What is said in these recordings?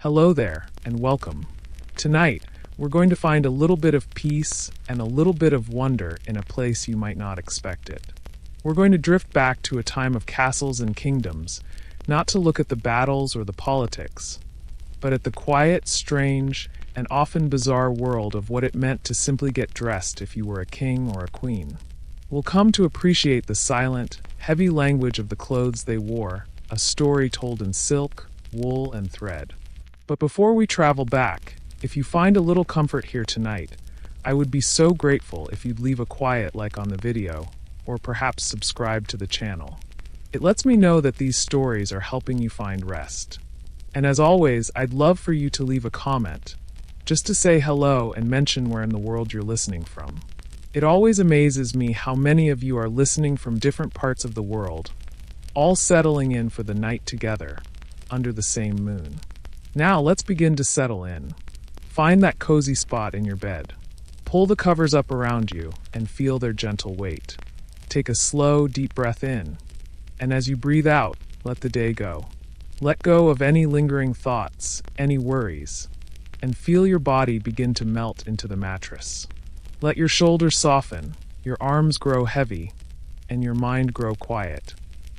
Hello there, and welcome. Tonight, we're going to find a little bit of peace and a little bit of wonder in a place you might not expect it. We're going to drift back to a time of castles and kingdoms, not to look at the battles or the politics, but at the quiet, strange, and often bizarre world of what it meant to simply get dressed if you were a king or a queen. We'll come to appreciate the silent, heavy language of the clothes they wore, a story told in silk, wool, and thread. But before we travel back, if you find a little comfort here tonight, I would be so grateful if you'd leave a quiet like on the video, or perhaps subscribe to the channel. It lets me know that these stories are helping you find rest. And as always, I'd love for you to leave a comment, just to say hello and mention where in the world you're listening from. It always amazes me how many of you are listening from different parts of the world, all settling in for the night together, under the same moon. Now let's begin to settle in. Find that cozy spot in your bed. Pull the covers up around you and feel their gentle weight. Take a slow, deep breath in, and as you breathe out, let the day go. Let go of any lingering thoughts, any worries, and feel your body begin to melt into the mattress. Let your shoulders soften, your arms grow heavy, and your mind grow quiet.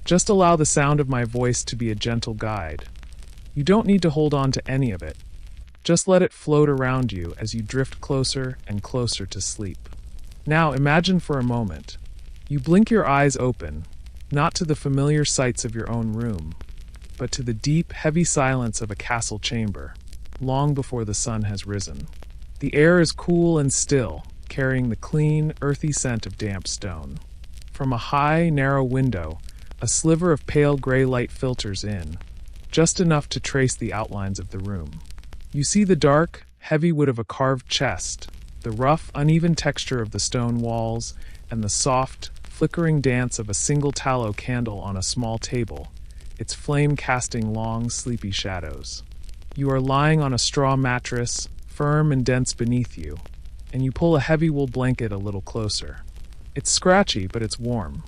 Just allow the sound of my voice to be a gentle guide. You don't need to hold on to any of it. Just let it float around you as you drift closer and closer to sleep. Now imagine for a moment. You blink your eyes open, not to the familiar sights of your own room, but to the deep, heavy silence of a castle chamber, long before the sun has risen. The air is cool and still, carrying the clean, earthy scent of damp stone. From a high, narrow window, a sliver of pale gray light filters in, just enough to trace the outlines of the room. You see the dark, heavy wood of a carved chest, the rough, uneven texture of the stone walls, and the soft, flickering dance of a single tallow candle on a small table, its flame casting long, sleepy shadows. You are lying on a straw mattress, firm and dense beneath you, and you pull a heavy wool blanket a little closer. It's scratchy, but it's warm.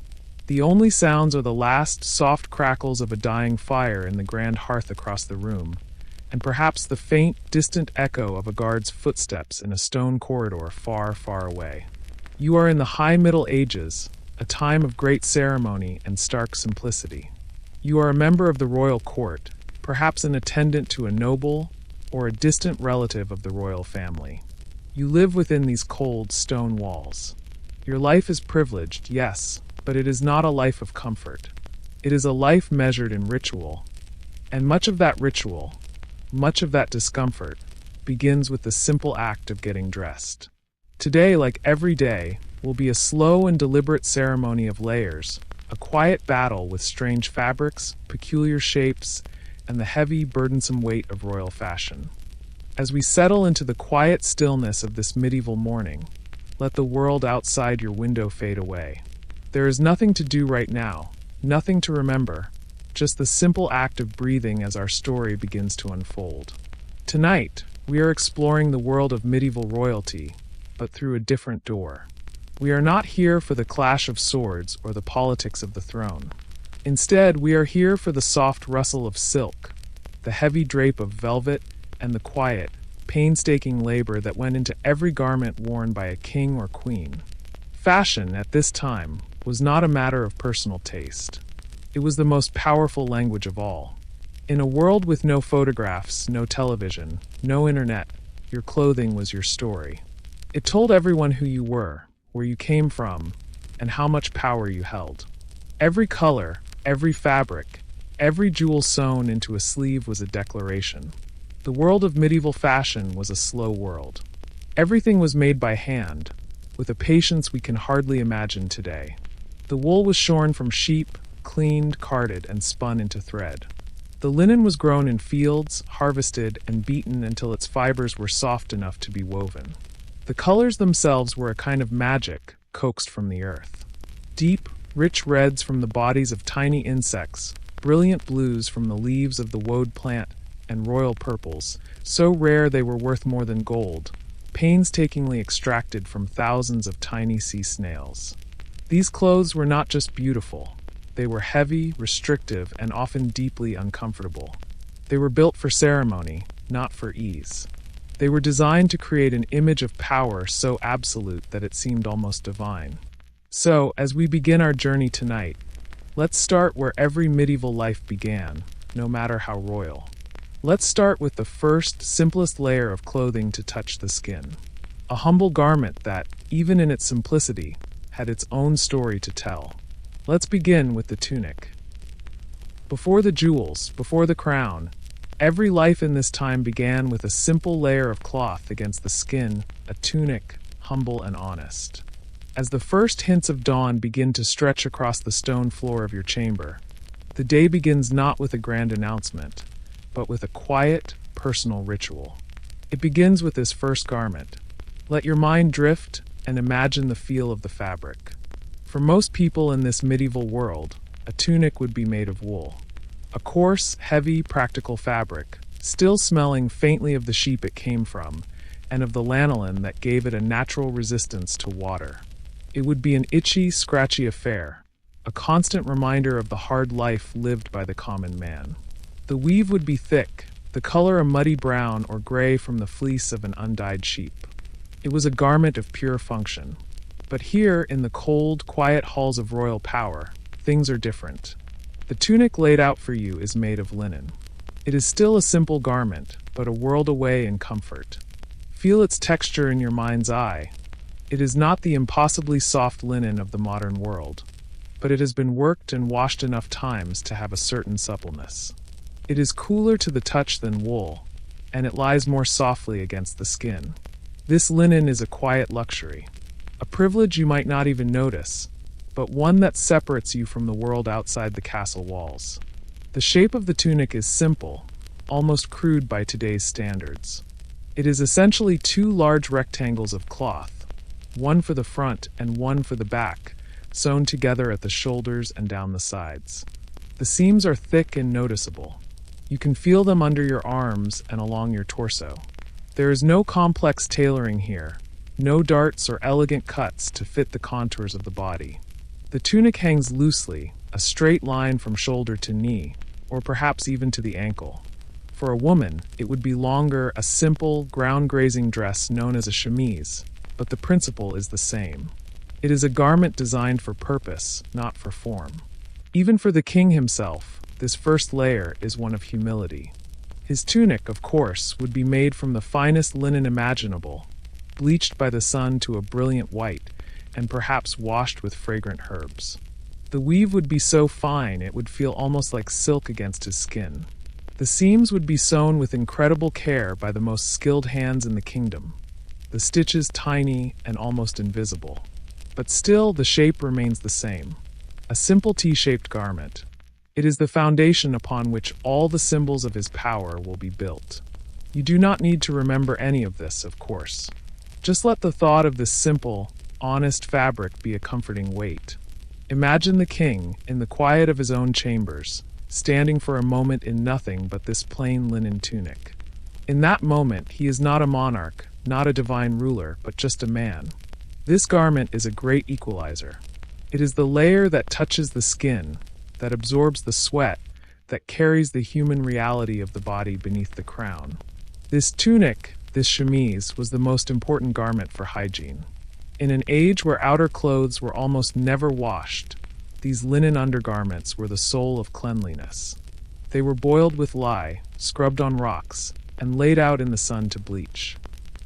The only sounds are the last, soft crackles of a dying fire in the grand hearth across the room, and perhaps the faint, distant echo of a guard's footsteps in a stone corridor far, far away. You are in the high Middle Ages, a time of great ceremony and stark simplicity. You are a member of the royal court, perhaps an attendant to a noble or a distant relative of the royal family. You live within these cold stone walls. Your life is privileged, yes, but it is not a life of comfort. It is a life measured in ritual. And much of that ritual, much of that discomfort, begins with the simple act of getting dressed. Today, like every day, will be a slow and deliberate ceremony of layers, a quiet battle with strange fabrics, peculiar shapes, and the heavy, burdensome weight of royal fashion. As we settle into the quiet stillness of this medieval morning, let the world outside your window fade away. There is nothing to do right now, nothing to remember, just the simple act of breathing as our story begins to unfold. Tonight, we are exploring the world of medieval royalty, but through a different door. We are not here for the clash of swords or the politics of the throne. Instead, we are here for the soft rustle of silk, the heavy drape of velvet, and the quiet, painstaking labor that went into every garment worn by a king or queen. Fashion, at this time, was not a matter of personal taste. It was the most powerful language of all. In a world with no photographs, no television, no internet, your clothing was your story. It told everyone who you were, where you came from, and how much power you held. Every color, every fabric, every jewel sewn into a sleeve was a declaration. The world of medieval fashion was a slow world. Everything was made by hand, with a patience we can hardly imagine today. The wool was shorn from sheep, cleaned, carded, and spun into thread. The linen was grown in fields, harvested, and beaten until its fibers were soft enough to be woven. The colors themselves were a kind of magic coaxed from the earth. Deep, rich reds from the bodies of tiny insects, brilliant blues from the leaves of the woad plant, and royal purples, so rare they were worth more than gold, painstakingly extracted from thousands of tiny sea snails. These clothes were not just beautiful. They were heavy, restrictive, and often deeply uncomfortable. They were built for ceremony, not for ease. They were designed to create an image of power so absolute that it seemed almost divine. So, as we begin our journey tonight, let's start where every medieval life began, no matter how royal. Let's start with the first, simplest layer of clothing to touch the skin. A humble garment that, even in its simplicity, had its own story to tell. Let's begin with the tunic. Before the jewels, before the crown, every life in this time began with a simple layer of cloth against the skin, a tunic, humble and honest. As the first hints of dawn begin to stretch across the stone floor of your chamber, the day begins not with a grand announcement, but with a quiet, personal ritual. It begins with this first garment. Let your mind drift and imagine the feel of the fabric. For most people in this medieval world, a tunic would be made of wool. A coarse, heavy, practical fabric, still smelling faintly of the sheep it came from, and of the lanolin that gave it a natural resistance to water. It would be an itchy, scratchy affair, a constant reminder of the hard life lived by the common man. The weave would be thick, the color a muddy brown or gray from the fleece of an undyed sheep. It was a garment of pure function. But here, in the cold, quiet halls of royal power, things are different. The tunic laid out for you is made of linen. It is still a simple garment, but a world away in comfort. Feel its texture in your mind's eye. It is not the impossibly soft linen of the modern world, but it has been worked and washed enough times to have a certain suppleness. It is cooler to the touch than wool, and it lies more softly against the skin. This linen is a quiet luxury, a privilege you might not even notice, but one that separates you from the world outside the castle walls. The shape of the tunic is simple, almost crude by today's standards. It is essentially two large rectangles of cloth, one for the front and one for the back, sewn together at the shoulders and down the sides. The seams are thick and noticeable. You can feel them under your arms and along your torso. There is no complex tailoring here, no darts or elegant cuts to fit the contours of the body. The tunic hangs loosely, a straight line from shoulder to knee, or perhaps even to the ankle. For a woman, it would be longer, a simple, ground-grazing dress known as a chemise, but the principle is the same. It is a garment designed for purpose, not for form. Even for the king himself, this first layer is one of humility. His tunic, of course, would be made from the finest linen imaginable, bleached by the sun to a brilliant white, and perhaps washed with fragrant herbs. The weave would be so fine it would feel almost like silk against his skin. The seams would be sewn with incredible care by the most skilled hands in the kingdom, the stitches tiny and almost invisible. But still, the shape remains the same, a simple T-shaped garment. It is the foundation upon which all the symbols of his power will be built. You do not need to remember any of this, of course. Just let the thought of this simple, honest fabric be a comforting weight. Imagine the king, in the quiet of his own chambers, standing for a moment in nothing but this plain linen tunic. In that moment, he is not a monarch, not a divine ruler, but just a man. This garment is a great equalizer. It is the layer that touches the skin, that absorbs the sweat, that carries the human reality of the body beneath the crown. This tunic, this chemise, was the most important garment for hygiene. In an age where outer clothes were almost never washed, these linen undergarments were the soul of cleanliness. They were boiled with lye, scrubbed on rocks, and laid out in the sun to bleach.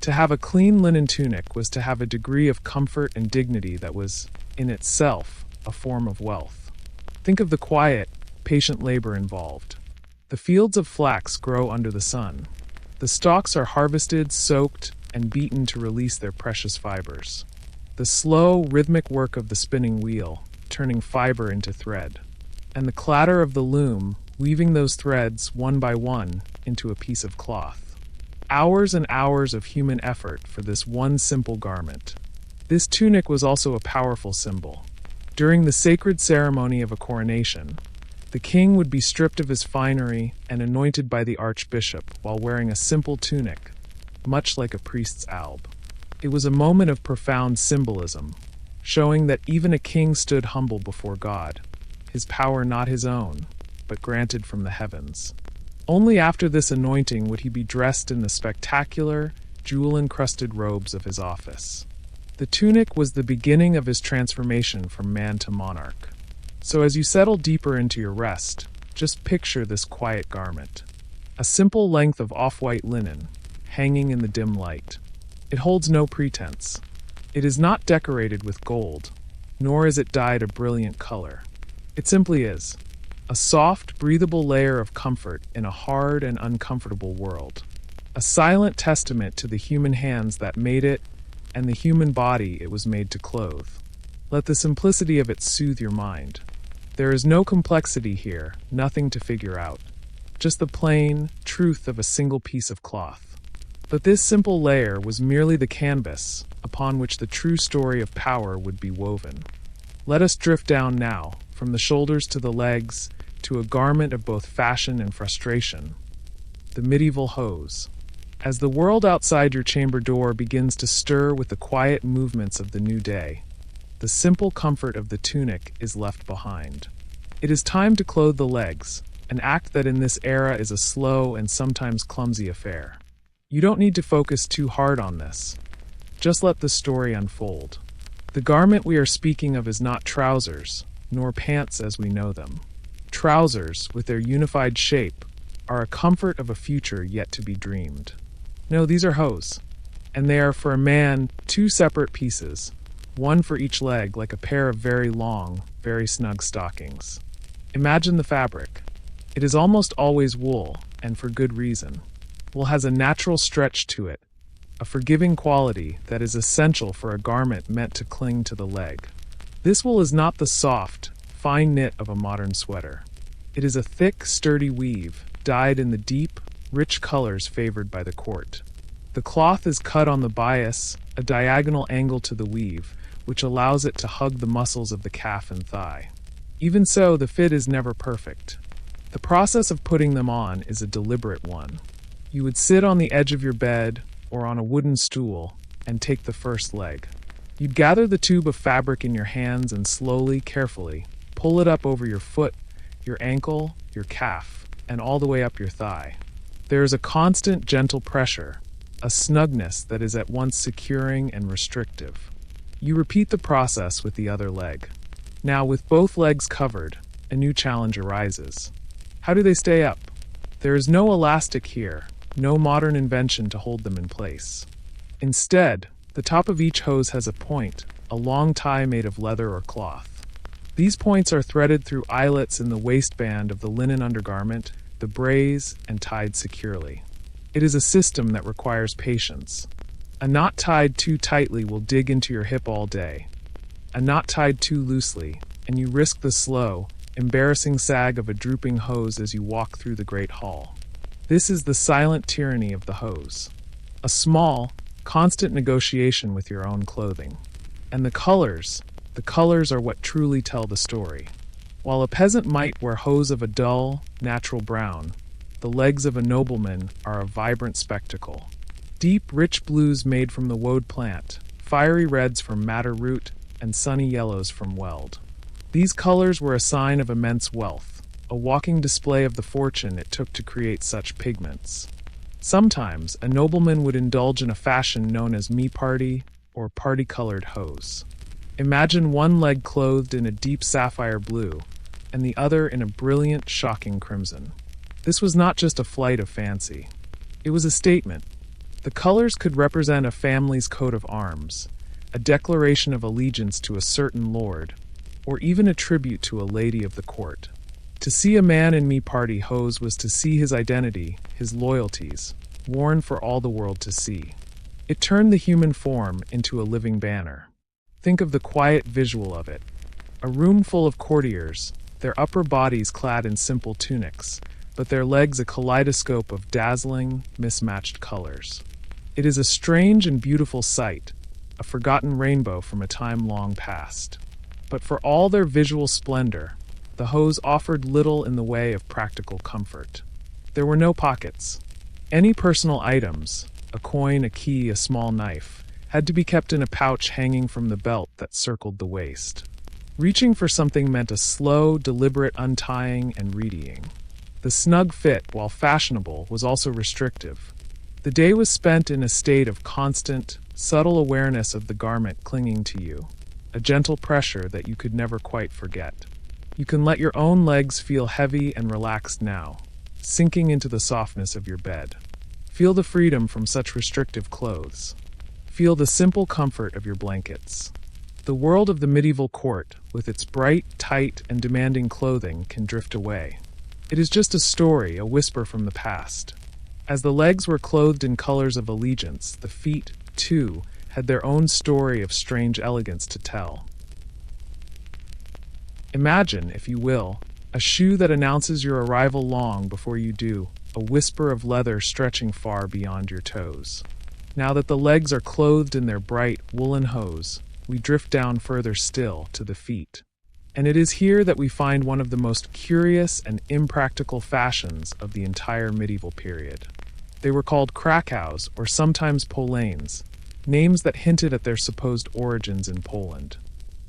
To have a clean linen tunic was to have a degree of comfort and dignity that was, in itself, a form of wealth. Think of the quiet, patient labor involved. The fields of flax grow under the sun. The stalks are harvested, soaked, and beaten to release their precious fibers. The slow, rhythmic work of the spinning wheel, turning fiber into thread. And the clatter of the loom, weaving those threads, one by one, into a piece of cloth. Hours and hours of human effort for this one simple garment. This tunic was also a powerful symbol. During the sacred ceremony of a coronation, the king would be stripped of his finery and anointed by the archbishop while wearing a simple tunic, much like a priest's alb. It was a moment of profound symbolism, showing that even a king stood humble before God, his power not his own, but granted from the heavens. Only after this anointing would he be dressed in the spectacular, jewel-encrusted robes of his office. The tunic was the beginning of his transformation from man to monarch. So as you settle deeper into your rest, just picture this quiet garment. A simple length of off-white linen, hanging in the dim light. It holds no pretense. It is not decorated with gold, nor is it dyed a brilliant color. It simply is. A soft, breathable layer of comfort in a hard and uncomfortable world. A silent testament to the human hands that made it and the human body it was made to clothe. Let the simplicity of it soothe your mind. There is no complexity here, nothing to figure out. Just the plain truth of a single piece of cloth. But this simple layer was merely the canvas upon which the true story of power would be woven. Let us drift down now, from the shoulders to the legs, to a garment of both fashion and frustration. The medieval hose. As the world outside your chamber door begins to stir with the quiet movements of the new day, the simple comfort of the tunic is left behind. It is time to clothe the legs, an act that in this era is a slow and sometimes clumsy affair. You don't need to focus too hard on this. Just let the story unfold. The garment we are speaking of is not trousers, nor pants as we know them. Trousers, with their unified shape, are a comfort of a future yet to be dreamed. No, these are hose, and they are for a man two separate pieces, one for each leg like a pair of very long, very snug stockings. Imagine the fabric. It is almost always wool, and for good reason. Wool has a natural stretch to it, a forgiving quality that is essential for a garment meant to cling to the leg. This wool is not the soft, fine knit of a modern sweater. It is a thick, sturdy weave, dyed in the deep, rich colors favored by the court. The cloth is cut on the bias, a diagonal angle to the weave, which allows it to hug the muscles of the calf and thigh. Even so, the fit is never perfect. The process of putting them on is a deliberate one. You would sit on the edge of your bed or on a wooden stool and take the first leg. You'd gather the tube of fabric in your hands and slowly, carefully, pull it up over your foot, your ankle, your calf, and all the way up your thigh. There is a constant, gentle pressure, a snugness that is at once securing and restrictive. You repeat the process with the other leg. Now, with both legs covered, a new challenge arises. How do they stay up? There is no elastic here, no modern invention to hold them in place. Instead, the top of each hose has a point, a long tie made of leather or cloth. These points are threaded through eyelets in the waistband of the linen undergarment, the braise, and tied securely. It is a system that requires patience. A knot tied too tightly will dig into your hip all day. A knot tied too loosely, and you risk the slow, embarrassing sag of a drooping hose as you walk through the great hall. This is the silent tyranny of the hose. A small, constant negotiation with your own clothing. And the colors are what truly tell the story. While a peasant might wear hose of a dull, natural brown, the legs of a nobleman are a vibrant spectacle. Deep, rich blues made from the woad plant, fiery reds from madder root, and sunny yellows from weld. These colors were a sign of immense wealth, a walking display of the fortune it took to create such pigments. Sometimes, a nobleman would indulge in a fashion known as mi-parti, or party-colored hose. Imagine one leg clothed in a deep sapphire blue, and the other in a brilliant, shocking crimson. This was not just a flight of fancy. It was a statement. The colors could represent a family's coat of arms, a declaration of allegiance to a certain lord, or even a tribute to a lady of the court. To see a man in mi-parti hose was to see his identity, his loyalties, worn for all the world to see. It turned the human form into a living banner. Think of the quiet visual of it. A room full of courtiers, their upper bodies clad in simple tunics, but their legs a kaleidoscope of dazzling, mismatched colors. It is a strange and beautiful sight, a forgotten rainbow from a time long past. But for all their visual splendor, the hose offered little in the way of practical comfort. There were no pockets. Any personal items, a coin, a key, a small knife, had to be kept in a pouch hanging from the belt that circled the waist. Reaching for something meant a slow, deliberate untying and readying. The snug fit, while fashionable, was also restrictive. The day was spent in a state of constant, subtle awareness of the garment clinging to you, a gentle pressure that you could never quite forget. You can let your own legs feel heavy and relaxed now, sinking into the softness of your bed. Feel the freedom from such restrictive clothes. Feel the simple comfort of your blankets. The world of the medieval court, with its bright, tight, and demanding clothing, can drift away. It is just a story, a whisper from the past. As the legs were clothed in colors of allegiance, the feet, too, had their own story of strange elegance to tell. Imagine, if you will, a shoe that announces your arrival long before you do, a whisper of leather stretching far beyond your toes. Now that the legs are clothed in their bright, woolen hose, we drift down further still to the feet. And it is here that we find one of the most curious and impractical fashions of the entire medieval period. They were called krakows, or sometimes polanes, names that hinted at their supposed origins in Poland.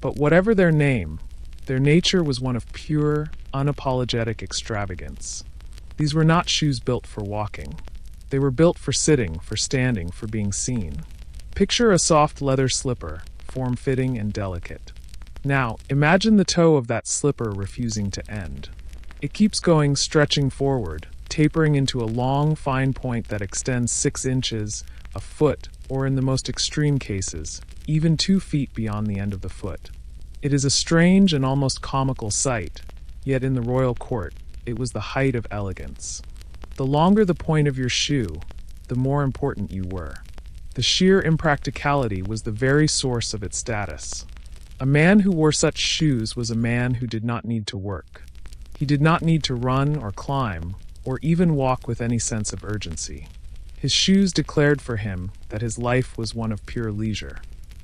But whatever their name, their nature was one of pure, unapologetic extravagance. These were not shoes built for walking. They were built for sitting, for standing, for being seen. Picture a soft leather slipper, form-fitting and delicate. Now, imagine the toe of that slipper refusing to end. It keeps going, stretching forward, tapering into a long, fine point that extends 6 inches, a foot, or in the most extreme cases, even 2 feet beyond the end of the foot. It is a strange and almost comical sight, yet in the royal court, it was the height of elegance. The longer the point of your shoe, the more important you were. The sheer impracticality was the very source of its status. A man who wore such shoes was a man who did not need to work. He did not need to run or climb, or even walk with any sense of urgency. His shoes declared for him that his life was one of pure leisure.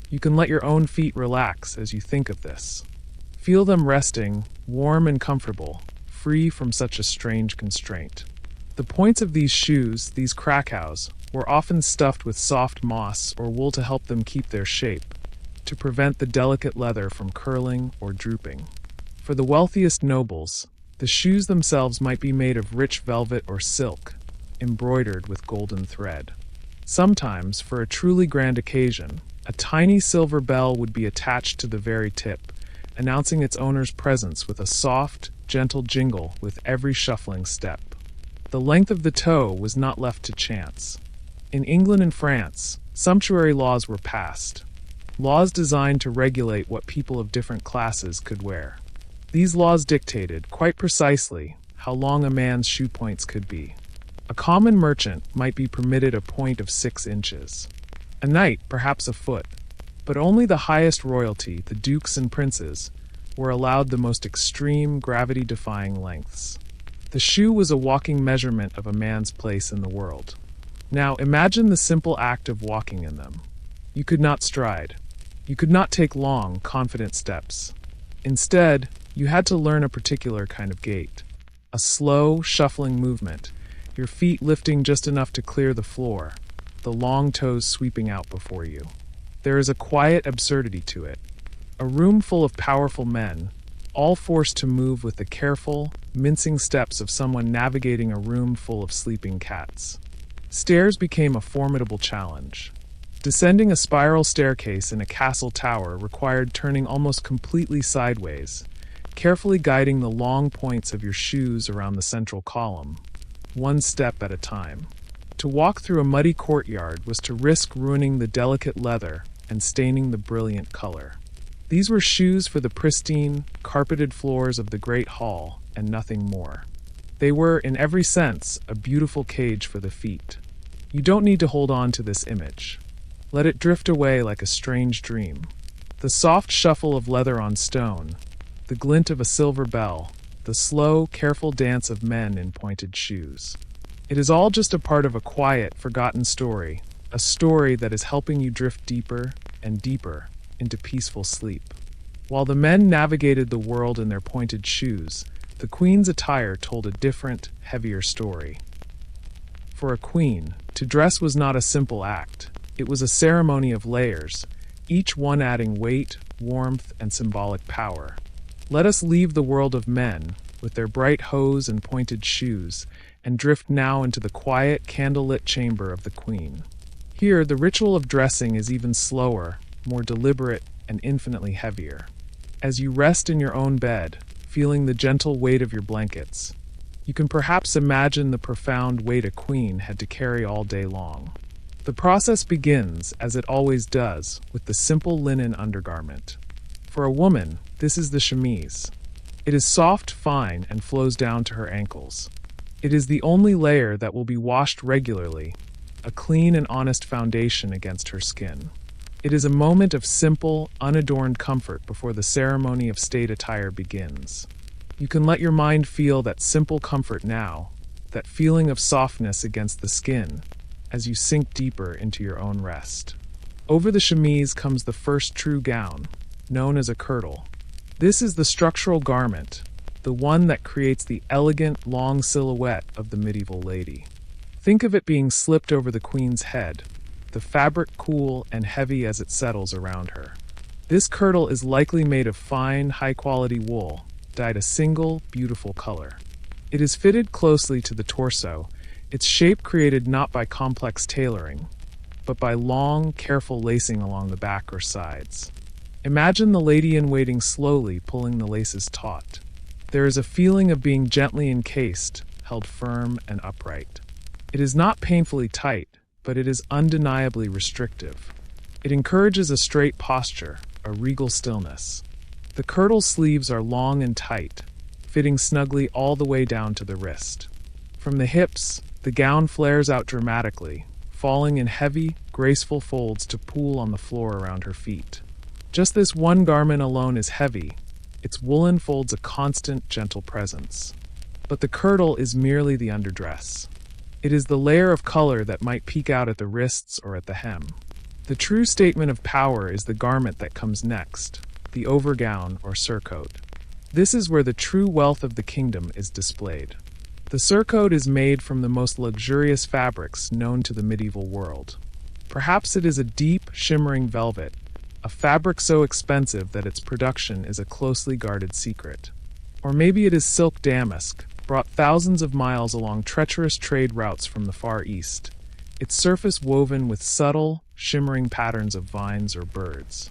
You can let your own feet relax as you think of this. Feel them resting, warm and comfortable, free from such a strange constraint. The points of these shoes, these krakows, were often stuffed with soft moss or wool to help them keep their shape, to prevent the delicate leather from curling or drooping. For the wealthiest nobles, the shoes themselves might be made of rich velvet or silk, embroidered with golden thread. Sometimes, for a truly grand occasion, a tiny silver bell would be attached to the very tip, announcing its owner's presence with a soft, gentle jingle with every shuffling step. The length of the toe was not left to chance. In England and France, sumptuary laws were passed. Laws designed to regulate what people of different classes could wear. These laws dictated, quite precisely, how long a man's shoe points could be. A common merchant might be permitted a point of 6 inches. A knight, perhaps a foot. But only the highest royalty, the dukes and princes, were allowed the most extreme, gravity-defying lengths. The shoe was a walking measurement of a man's place in the world. Now, imagine the simple act of walking in them. You could not stride. You could not take long, confident steps. Instead, you had to learn a particular kind of gait. A slow, shuffling movement, your feet lifting just enough to clear the floor, the long toes sweeping out before you. There is a quiet absurdity to it. A room full of powerful men, all forced to move with the careful, mincing steps of someone navigating a room full of sleeping cats. Stairs became a formidable challenge. Descending a spiral staircase in a castle tower required turning almost completely sideways, carefully guiding the long points of your shoes around the central column, one step at a time. To walk through a muddy courtyard was to risk ruining the delicate leather and staining the brilliant color. These were shoes for the pristine, carpeted floors of the great hall, and nothing more. They were, in every sense, a beautiful cage for the feet. You don't need to hold on to this image. Let it drift away like a strange dream. The soft shuffle of leather on stone, the glint of a silver bell, the slow, careful dance of men in pointed shoes. It is all just a part of a quiet, forgotten story, a story that is helping you drift deeper and deeper into peaceful sleep. While the men navigated the world in their pointed shoes, the queen's attire told a different, heavier story. For a queen, to dress was not a simple act. It was a ceremony of layers, each one adding weight, warmth, and symbolic power. Let us leave the world of men, with their bright hose and pointed shoes, and drift now into the quiet, candlelit chamber of the queen. Here, the ritual of dressing is even slower, more deliberate, and infinitely heavier. As you rest in your own bed, feeling the gentle weight of your blankets, you can perhaps imagine the profound weight a queen had to carry all day long. The process begins, as it always does, with the simple linen undergarment. For a woman, this is the chemise. It is soft, fine, and flows down to her ankles. It is the only layer that will be washed regularly, a clean and honest foundation against her skin. It is a moment of simple, unadorned comfort before the ceremony of state attire begins. You can let your mind feel that simple comfort now, that feeling of softness against the skin, as you sink deeper into your own rest. Over the chemise comes the first true gown, known as a kirtle. This is the structural garment, the one that creates the elegant, long silhouette of the medieval lady. Think of it being slipped over the queen's head, the fabric cool and heavy as it settles around her. This kirtle is likely made of fine, high-quality wool, dyed a single, beautiful color. It is fitted closely to the torso, its shape created not by complex tailoring, but by long, careful lacing along the back or sides. Imagine the lady-in-waiting slowly pulling the laces taut. There is a feeling of being gently encased, held firm and upright. It is not painfully tight, but it is undeniably restrictive. It encourages a straight posture, a regal stillness. The kirtle sleeves are long and tight, fitting snugly all the way down to the wrist. From the hips, the gown flares out dramatically, falling in heavy, graceful folds to pool on the floor around her feet. Just this one garment alone is heavy. Its woolen folds a constant, gentle presence. But the kirtle is merely the underdress. It is the layer of color that might peek out at the wrists or at the hem. The true statement of power is the garment that comes next, the overgown or surcoat. This is where the true wealth of the kingdom is displayed. The surcoat is made from the most luxurious fabrics known to the medieval world. Perhaps it is a deep, shimmering velvet, a fabric so expensive that its production is a closely guarded secret. Or maybe it is silk damask, brought thousands of miles along treacherous trade routes from the Far East, its surface woven with subtle, shimmering patterns of vines or birds.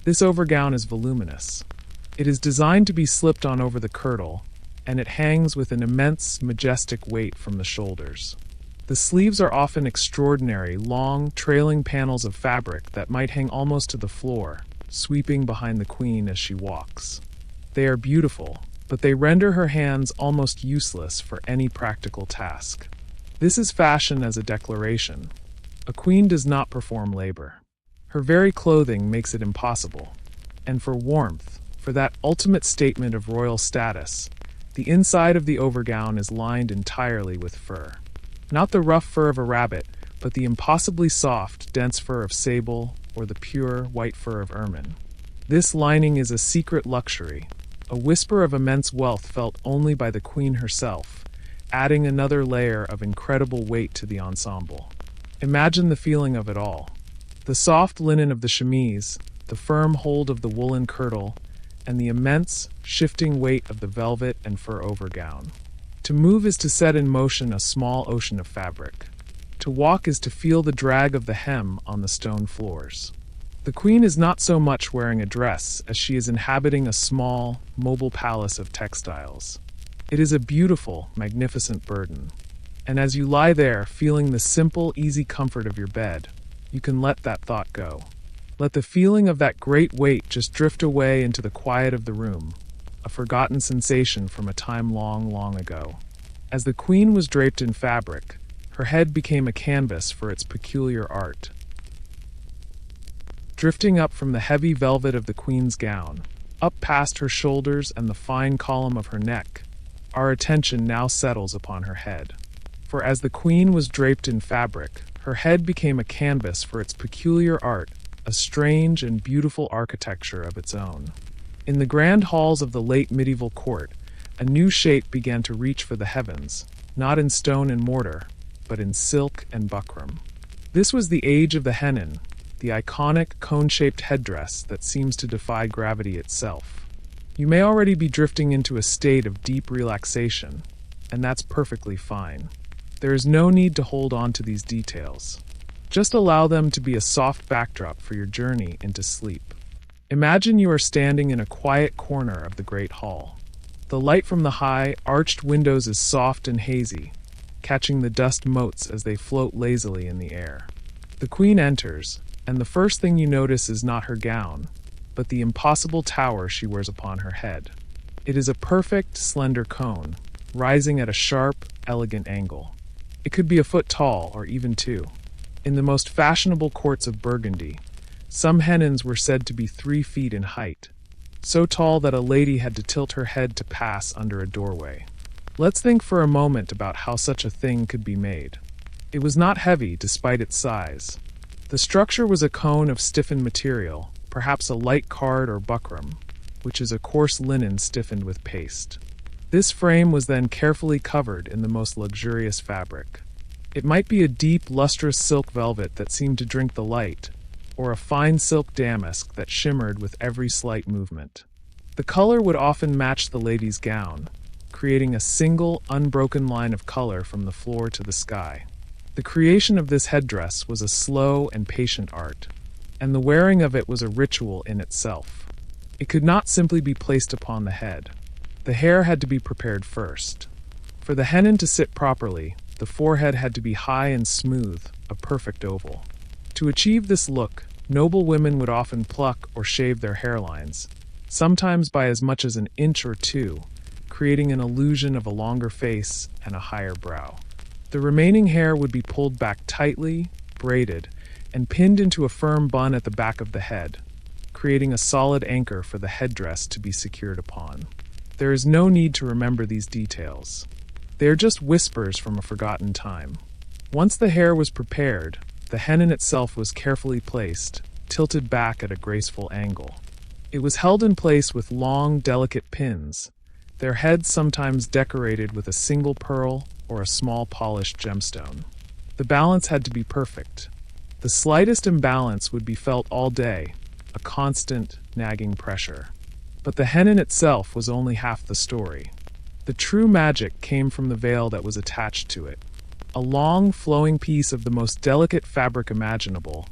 This overgown is voluminous. It is designed to be slipped on over the kirtle, and it hangs with an immense, majestic weight from the shoulders. The sleeves are often extraordinary, long, trailing panels of fabric that might hang almost to the floor, sweeping behind the queen as she walks. They are beautiful, but they render her hands almost useless for any practical task. This is fashion as a declaration. A queen does not perform labor. Her very clothing makes it impossible. And for warmth, for that ultimate statement of royal status, the inside of the overgown is lined entirely with fur. Not the rough fur of a rabbit, but the impossibly soft, dense fur of sable or the pure, white fur of ermine. This lining is a secret luxury, a whisper of immense wealth felt only by the queen herself, adding another layer of incredible weight to the ensemble. Imagine the feeling of it all. The soft linen of the chemise, the firm hold of the woolen kirtle, and the immense, shifting weight of the velvet and fur overgown. To move is to set in motion a small ocean of fabric. To walk is to feel the drag of the hem on the stone floors. The queen is not so much wearing a dress as she is inhabiting a small, mobile palace of textiles. It is a beautiful, magnificent burden. And as you lie there, feeling the simple, easy comfort of your bed, you can let that thought go. Let the feeling of that great weight just drift away into the quiet of the room, a forgotten sensation from a time long, long ago. As the queen was draped in fabric, her head became a canvas for its peculiar art. Drifting up from the heavy velvet of the queen's gown, up past her shoulders and the fine column of her neck, our attention now settles upon her head. For as the queen was draped in fabric, her head became a canvas for its peculiar art, a strange and beautiful architecture of its own. In the grand halls of the late medieval court, a new shape began to reach for the heavens, not in stone and mortar, but in silk and buckram. This was the age of the hennin, the iconic cone-shaped headdress that seems to defy gravity itself. You may already be drifting into a state of deep relaxation, and that's perfectly fine. There is no need to hold on to these details. Just allow them to be a soft backdrop for your journey into sleep. Imagine you are standing in a quiet corner of the Great Hall. The light from the high, arched windows is soft and hazy, catching the dust motes as they float lazily in the air. The queen enters, and the first thing you notice is not her gown, but the impossible tower she wears upon her head. It is a perfect, slender cone, rising at a sharp, elegant angle. It could be a foot tall, or even two. In the most fashionable courts of Burgundy, some hennons were said to be 3 feet in height, so tall that a lady had to tilt her head to pass under a doorway. Let's think for a moment about how such a thing could be made. It was not heavy despite its size. The structure was a cone of stiffened material, perhaps a light card or buckram, which is a coarse linen stiffened with paste. This frame was then carefully covered in the most luxurious fabric. It might be a deep, lustrous silk velvet that seemed to drink the light, or a fine silk damask that shimmered with every slight movement. The color would often match the lady's gown, creating a single, unbroken line of color from the floor to the sky. The creation of this headdress was a slow and patient art, and the wearing of it was a ritual in itself. It could not simply be placed upon the head. The hair had to be prepared first. For the hennin to sit properly, the forehead had to be high and smooth, a perfect oval. To achieve this look, noble women would often pluck or shave their hairlines, sometimes by as much as an inch or two, creating an illusion of a longer face and a higher brow. The remaining hair would be pulled back tightly, braided, and pinned into a firm bun at the back of the head, creating a solid anchor for the headdress to be secured upon. There is no need to remember these details. They are just whispers from a forgotten time. Once the hair was prepared, the hennin itself was carefully placed, tilted back at a graceful angle. It was held in place with long, delicate pins, their heads sometimes decorated with a single pearl or a small polished gemstone. The balance had to be perfect. The slightest imbalance would be felt all day, a constant, nagging pressure. But the hennin itself was only half the story. The true magic came from the veil that was attached to it. A long, flowing piece of the most delicate fabric imaginable,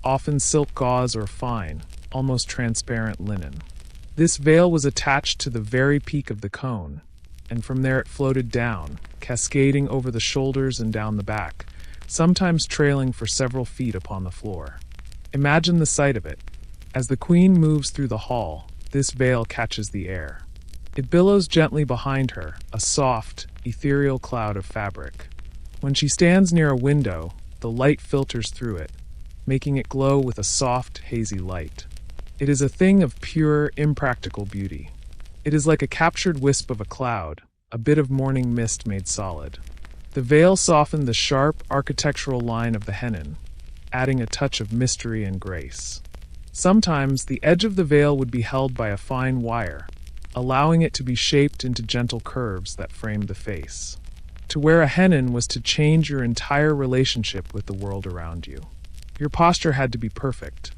often silk gauze or fine, almost transparent linen. This veil was attached to the very peak of the cone, and from there it floated down, cascading over the shoulders and down the back, sometimes trailing for several feet upon the floor. Imagine the sight of it. As the queen moves through the hall, this veil catches the air. It billows gently behind her, a soft, ethereal cloud of fabric. When she stands near a window, the light filters through it, making it glow with a soft, hazy light. It is a thing of pure, impractical beauty. It is like a captured wisp of a cloud, a bit of morning mist made solid. The veil softened the sharp, architectural line of the hennin, adding a touch of mystery and grace. Sometimes, the edge of the veil would be held by a fine wire, allowing it to be shaped into gentle curves that framed the face. To wear a hennin was to change your entire relationship with the world around you. Your posture had to be perfect.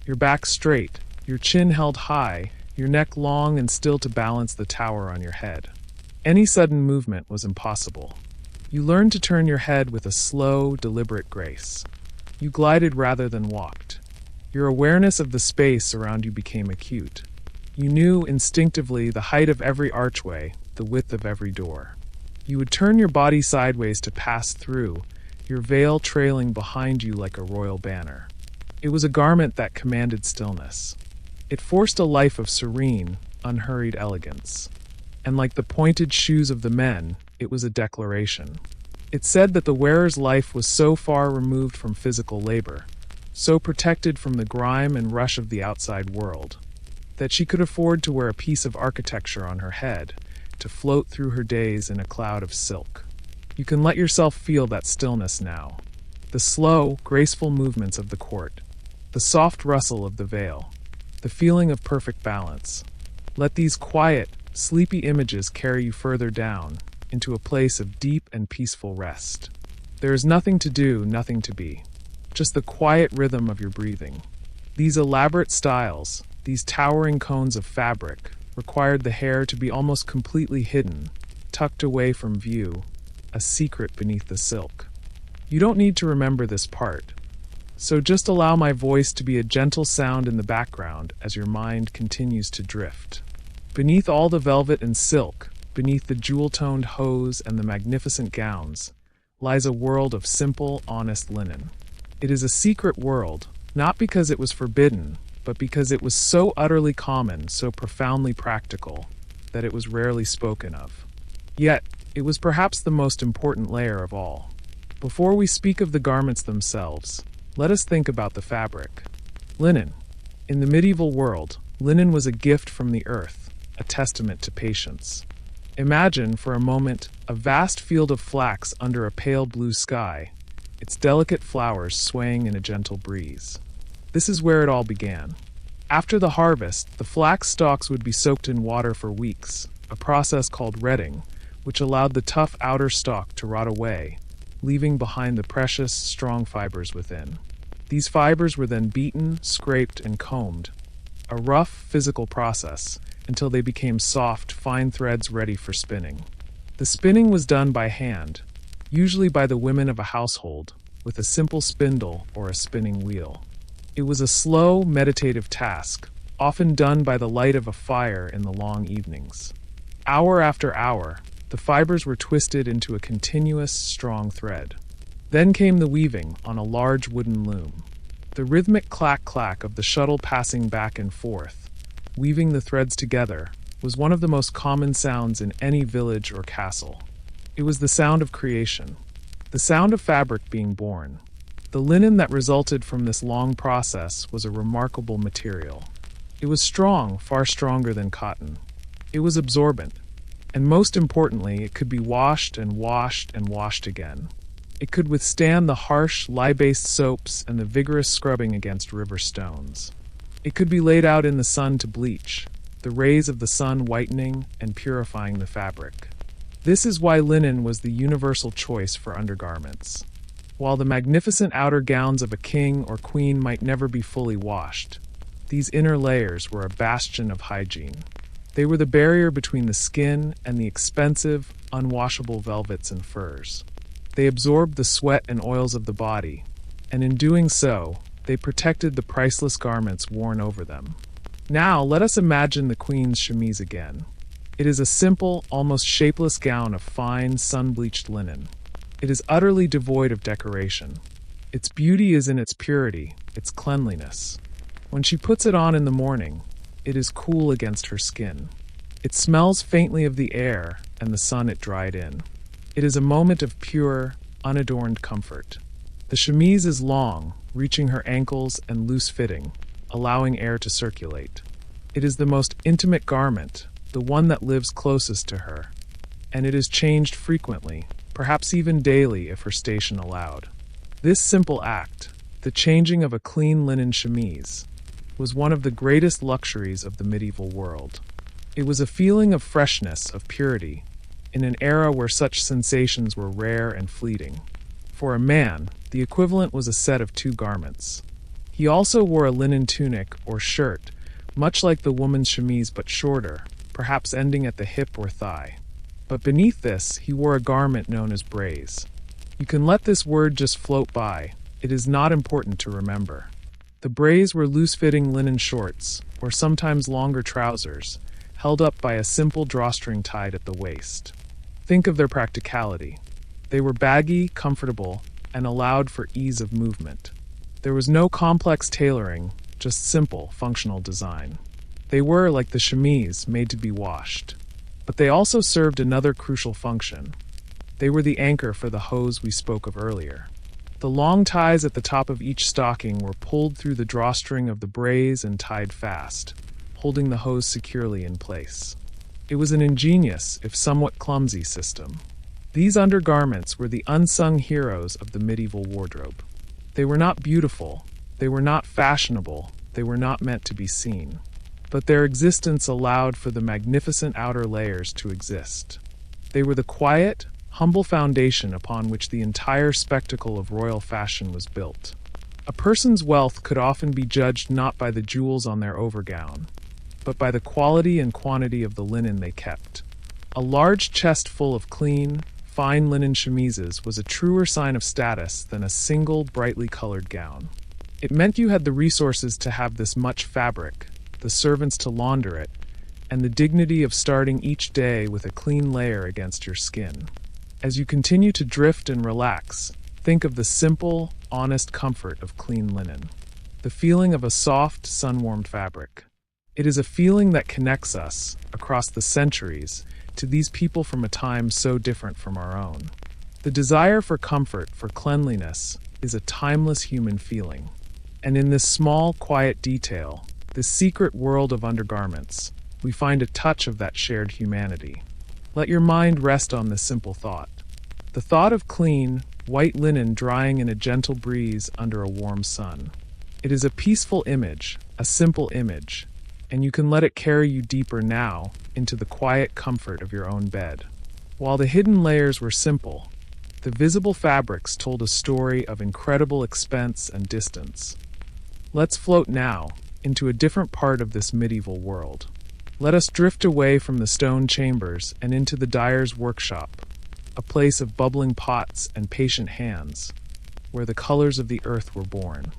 Your back straight, your chin held high, your neck long and still to balance the tower on your head. Any sudden movement was impossible. You learned to turn your head with a slow, deliberate grace. You glided rather than walked. Your awareness of the space around you became acute. You knew instinctively the height of every archway, the width of every door. You would turn your body sideways to pass through, your veil trailing behind you like a royal banner. It was a garment that commanded stillness. It forced a life of serene, unhurried elegance. And like the pointed shoes of the men, it was a declaration. It said that the wearer's life was so far removed from physical labor, so protected from the grime and rush of the outside world, that she could afford to wear a piece of architecture on her head, to float through her days in a cloud of silk. You can let yourself feel that stillness now. The slow, graceful movements of the court, the soft rustle of the veil, the feeling of perfect balance. Let these quiet, sleepy images carry you further down, into a place of deep and peaceful rest. There is nothing to do, nothing to be. Just the quiet rhythm of your breathing. These elaborate styles, these towering cones of fabric, required the hair to be almost completely hidden, tucked away from view, a secret beneath the silk. You don't need to remember this part, so just allow my voice to be a gentle sound in the background as your mind continues to drift. Beneath all the velvet and silk, beneath the jewel-toned hose and the magnificent gowns, lies a world of simple, honest linen. It is a secret world, not because it was forbidden, but because it was so utterly common, so profoundly practical, that it was rarely spoken of. Yet, it was perhaps the most important layer of all. Before we speak of the garments themselves, let us think about the fabric. Linen. In the medieval world, linen was a gift from the earth, a testament to patience. Imagine, for a moment, a vast field of flax under a pale blue sky, its delicate flowers swaying in a gentle breeze. This is where it all began. After the harvest, the flax stalks would be soaked in water for weeks, a process called retting, which allowed the tough outer stalk to rot away, leaving behind the precious, strong fibers within. These fibers were then beaten, scraped, and combed, a rough, physical process, until they became soft, fine threads ready for spinning. The spinning was done by hand, usually by the women of a household, with a simple spindle or a spinning wheel. It was a slow, meditative task, often done by the light of a fire in the long evenings. Hour after hour, the fibers were twisted into a continuous, strong thread. Then came the weaving on a large wooden loom. The rhythmic clack-clack of the shuttle passing back and forth, weaving the threads together, was one of the most common sounds in any village or castle. It was the sound of creation, the sound of fabric being born. The linen that resulted from this long process was a remarkable material. It was strong, far stronger than cotton. It was absorbent, and most importantly, it could be washed and washed and washed again. It could withstand the harsh, lye-based soaps and the vigorous scrubbing against river stones. It could be laid out in the sun to bleach, the rays of the sun whitening and purifying the fabric. This is why linen was the universal choice for undergarments. While the magnificent outer gowns of a king or queen might never be fully washed, these inner layers were a bastion of hygiene. They were the barrier between the skin and the expensive, unwashable velvets and furs. They absorbed the sweat and oils of the body, and in doing so, they protected the priceless garments worn over them. Now, let us imagine the queen's chemise again. It is a simple, almost shapeless gown of fine, sun-bleached linen. It is utterly devoid of decoration. Its beauty is in its purity, its cleanliness. When she puts it on in the morning, it is cool against her skin. It smells faintly of the air and the sun it dried in. It is a moment of pure, unadorned comfort. The chemise is long, reaching her ankles and loose-fitting, allowing air to circulate. It is the most intimate garment, the one that lives closest to her, and it is changed frequently, perhaps even daily if her station allowed. This simple act, the changing of a clean linen chemise, was one of the greatest luxuries of the medieval world. It was a feeling of freshness, of purity, in an era where such sensations were rare and fleeting. For a man, the equivalent was a set of two garments. He also wore a linen tunic or shirt, much like the woman's chemise but shorter, perhaps ending at the hip or thigh. But beneath this, he wore a garment known as braise. You can let this word just float by. It is not important to remember. The braise were loose-fitting linen shorts, or sometimes longer trousers, held up by a simple drawstring tied at the waist. Think of their practicality. They were baggy, comfortable, and allowed for ease of movement. There was no complex tailoring, just simple, functional design. They were, like the chemise, made to be washed. But they also served another crucial function. They were the anchor for the hose we spoke of earlier. The long ties at the top of each stocking were pulled through the drawstring of the braise and tied fast, holding the hose securely in place. It was an ingenious, if somewhat clumsy, system. These undergarments were the unsung heroes of the medieval wardrobe. They were not beautiful, they were not fashionable, they were not meant to be seen. But their existence allowed for the magnificent outer layers to exist. They were the quiet, humble foundation upon which the entire spectacle of royal fashion was built. A person's wealth could often be judged not by the jewels on their overgown, but by the quality and quantity of the linen they kept. A large chest full of clean, fine linen chemises was a truer sign of status than a single brightly colored gown. It meant you had the resources to have this much fabric, the servants to launder it, and the dignity of starting each day with a clean layer against your skin. As you continue to drift and relax, think of the simple, honest comfort of clean linen. The feeling of a soft, sun-warmed fabric. It is a feeling that connects us, across the centuries, to these people from a time so different from our own. The desire for comfort, for cleanliness, is a timeless human feeling. And in this small, quiet detail, this secret world of undergarments, we find a touch of that shared humanity. Let your mind rest on this simple thought. The thought of clean, white linen drying in a gentle breeze under a warm sun. It is a peaceful image, a simple image, and you can let it carry you deeper now into the quiet comfort of your own bed. While the hidden layers were simple, the visible fabrics told a story of incredible expense and distance. Let's float now into a different part of this medieval world. Let us drift away from the stone chambers and into the dyer's workshop, a place of bubbling pots and patient hands, where the colors of the earth were born.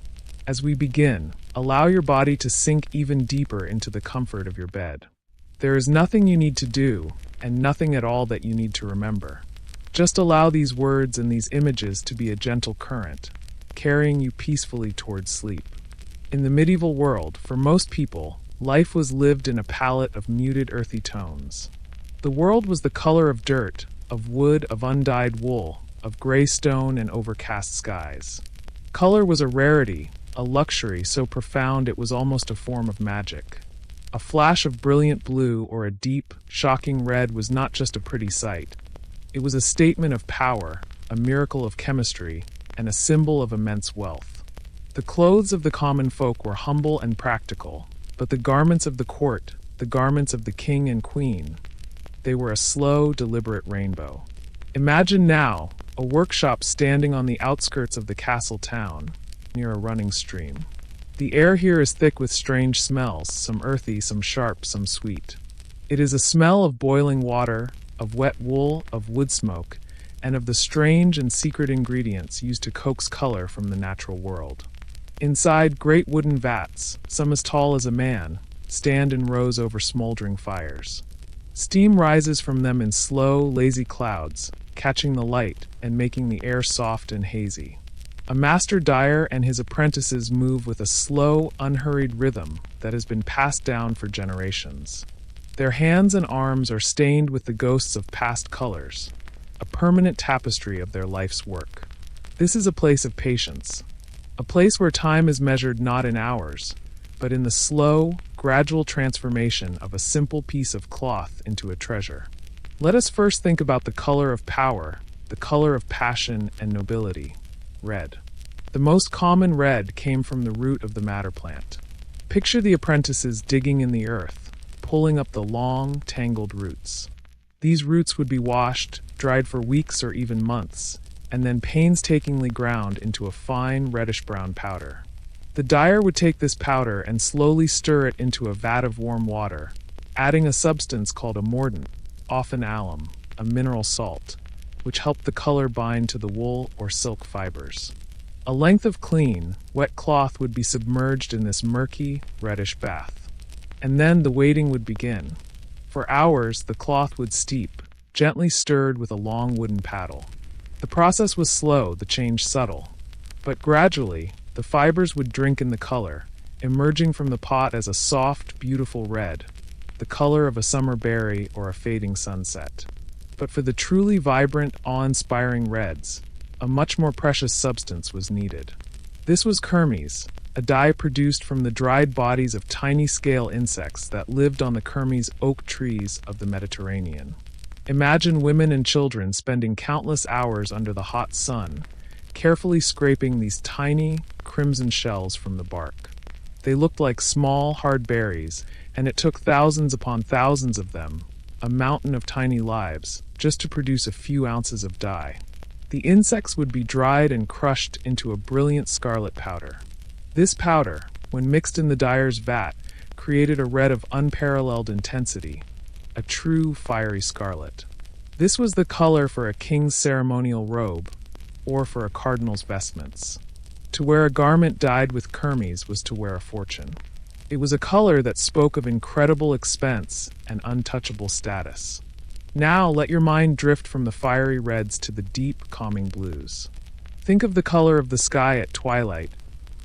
As we begin, allow your body to sink even deeper into the comfort of your bed. There is nothing you need to do, and nothing at all that you need to remember. Just allow these words and these images to be a gentle current, carrying you peacefully towards sleep. In the medieval world, for most people, life was lived in a palette of muted earthy tones. The world was the color of dirt, of wood, of undyed wool, of gray stone and overcast skies. Color was a rarity, a luxury so profound it was almost a form of magic. A flash of brilliant blue or a deep, shocking red was not just a pretty sight. It was a statement of power, a miracle of chemistry, and a symbol of immense wealth. The clothes of the common folk were humble and practical, but the garments of the court, the garments of the king and queen, they were a slow, deliberate rainbow. Imagine now a workshop standing on the outskirts of the castle town, near a running stream. The air here is thick with strange smells, some earthy, some sharp, some sweet. It is a smell of boiling water, of wet wool, of wood smoke, and of the strange and secret ingredients used to coax color from the natural world. Inside, great wooden vats, some as tall as a man, stand in rows over smoldering fires. Steam rises from them in slow, lazy clouds, catching the light and making the air soft and hazy. A master dyer and his apprentices move with a slow, unhurried rhythm that has been passed down for generations. Their hands and arms are stained with the ghosts of past colors, a permanent tapestry of their life's work. This is a place of patience, a place where time is measured not in hours, but in the slow, gradual transformation of a simple piece of cloth into a treasure. Let us first think about the color of power, the color of passion and nobility, red. The most common red came from the root of the madder plant. Picture the apprentices digging in the earth, pulling up the long, tangled roots. These roots would be washed, dried for weeks or even months, and then painstakingly ground into a fine reddish-brown powder. The dyer would take this powder and slowly stir it into a vat of warm water, adding a substance called a mordant, often alum, a mineral salt, which helped the color bind to the wool or silk fibers. A length of clean, wet cloth would be submerged in this murky, reddish bath. And then the waiting would begin. For hours, the cloth would steep, gently stirred with a long wooden paddle. The process was slow, the change subtle, but gradually, the fibers would drink in the color, emerging from the pot as a soft, beautiful red, the color of a summer berry or a fading sunset. But for the truly vibrant, awe-inspiring reds, a much more precious substance was needed. This was kermes, a dye produced from the dried bodies of tiny scale insects that lived on the kermes oak trees of the Mediterranean. Imagine women and children spending countless hours under the hot sun, carefully scraping these tiny, crimson shells from the bark. They looked like small, hard berries, and it took thousands upon thousands of them, a mountain of tiny lives, just to produce a few ounces of dye. The insects would be dried and crushed into a brilliant scarlet powder. This powder, when mixed in the dyer's vat, created a red of unparalleled intensity, a true fiery scarlet. This was the color for a king's ceremonial robe, or for a cardinal's vestments. To wear a garment dyed with kermes was to wear a fortune. It was a color that spoke of incredible expense and untouchable status. Now let your mind drift from the fiery reds to the deep, calming blues. Think of the color of the sky at twilight,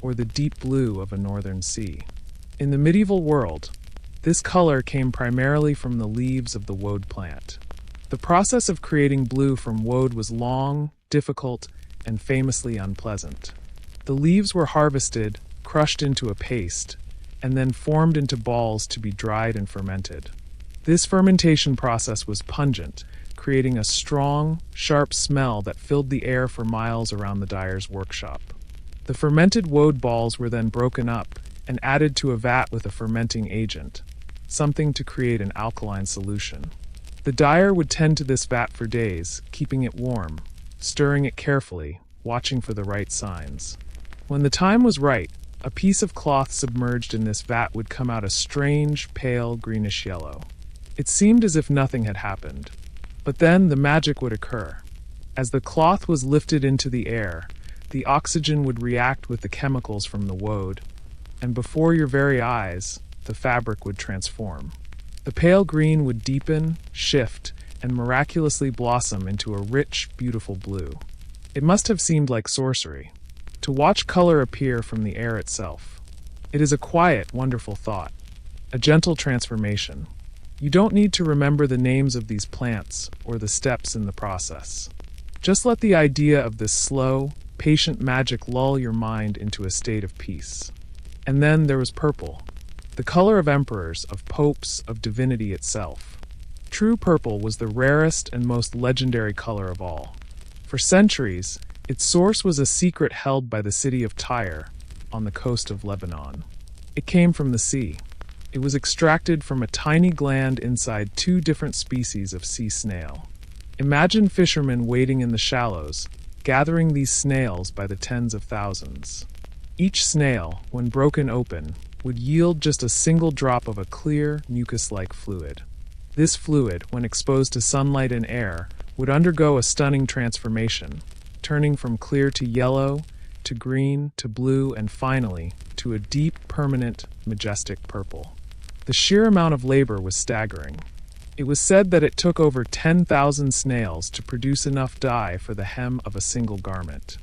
or the deep blue of a northern sea. In the medieval world, this color came primarily from the leaves of the woad plant. The process of creating blue from woad was long, difficult, and famously unpleasant. The leaves were harvested, crushed into a paste, and then formed into balls to be dried and fermented. This fermentation process was pungent, creating a strong, sharp smell that filled the air for miles around the dyer's workshop. The fermented woad balls were then broken up and added to a vat with a fermenting agent, something to create an alkaline solution. The dyer would tend to this vat for days, keeping it warm, stirring it carefully, watching for the right signs. When the time was right, a piece of cloth submerged in this vat would come out a strange, pale, greenish yellow. It seemed as if nothing had happened. But then the magic would occur. As the cloth was lifted into the air, the oxygen would react with the chemicals from the woad, and before your very eyes, the fabric would transform. The pale green would deepen, shift, and miraculously blossom into a rich, beautiful blue. It must have seemed like sorcery, to watch color appear from the air itself. It is a quiet, wonderful thought, a gentle transformation. You don't need to remember the names of these plants or the steps in the process. Just let the idea of this slow, patient magic lull your mind into a state of peace. And then there was purple, the color of emperors, of popes, of divinity itself. True purple was the rarest and most legendary color of all. For centuries, its source was a secret held by the city of Tyre, on the coast of Lebanon. It came from the sea. It was extracted from a tiny gland inside 2 different species of sea snail. Imagine fishermen wading in the shallows, gathering these snails by the tens of thousands. Each snail, when broken open, would yield just a single drop of a clear, mucus-like fluid. This fluid, when exposed to sunlight and air, would undergo a stunning transformation, turning from clear to yellow, to green, to blue, and finally, to a deep, permanent, majestic purple. The sheer amount of labor was staggering. It was said that it took over 10,000 snails to produce enough dye for the hem of a single garment.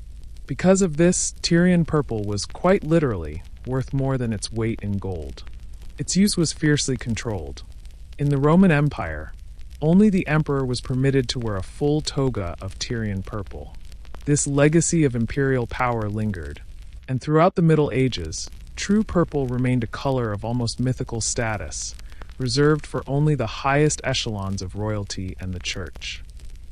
Because of this, Tyrian purple was quite literally worth more than its weight in gold. Its use was fiercely controlled. In the Roman Empire, only the emperor was permitted to wear a full toga of Tyrian purple. This legacy of imperial power lingered, and throughout the Middle Ages, true purple remained a color of almost mythical status, reserved for only the highest echelons of royalty and the church.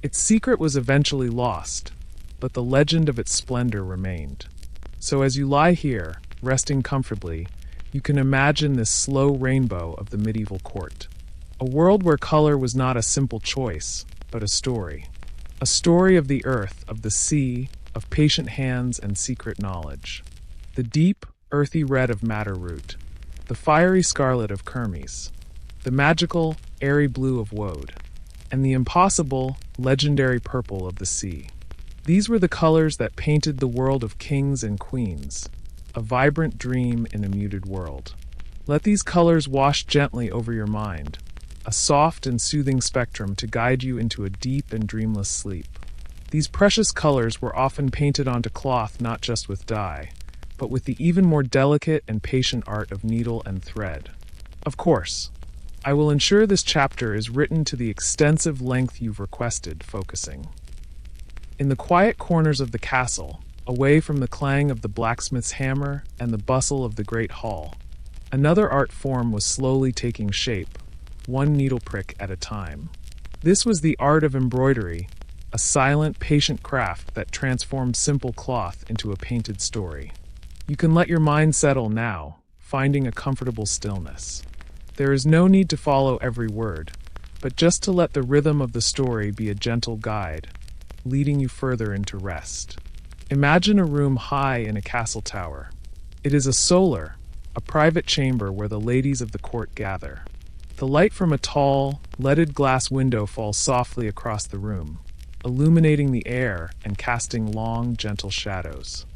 Its secret was eventually lost, but the legend of its splendor remained. So as you lie here, resting comfortably, you can imagine this slow rainbow of the medieval court. A world where color was not a simple choice, but a story. A story of the earth, of the sea, of patient hands and secret knowledge. The deep, earthy red of madder root, the fiery scarlet of kermes, the magical, airy blue of woad, and the impossible, legendary purple of the sea. These were the colors that painted the world of kings and queens, a vibrant dream in a muted world. Let these colors wash gently over your mind, a soft and soothing spectrum to guide you into a deep and dreamless sleep. These precious colors were often painted onto cloth not just with dye, but with the even more delicate and patient art of needle and thread. Of course, I will ensure this chapter is written to the extensive length you've requested, focusing. In the quiet corners of the castle, away from the clang of the blacksmith's hammer and the bustle of the great hall, another art form was slowly taking shape, one needle prick at a time. This was the art of embroidery, a silent, patient craft that transformed simple cloth into a painted story. You can let your mind settle now, finding a comfortable stillness. There is no need to follow every word, but just to let the rhythm of the story be a gentle guide, leading you further into rest. Imagine a room high in a castle tower. It is a solar, a private chamber where the ladies of the court gather. The light from a tall, leaded glass window falls softly across the room, illuminating the air and casting long, gentle shadows.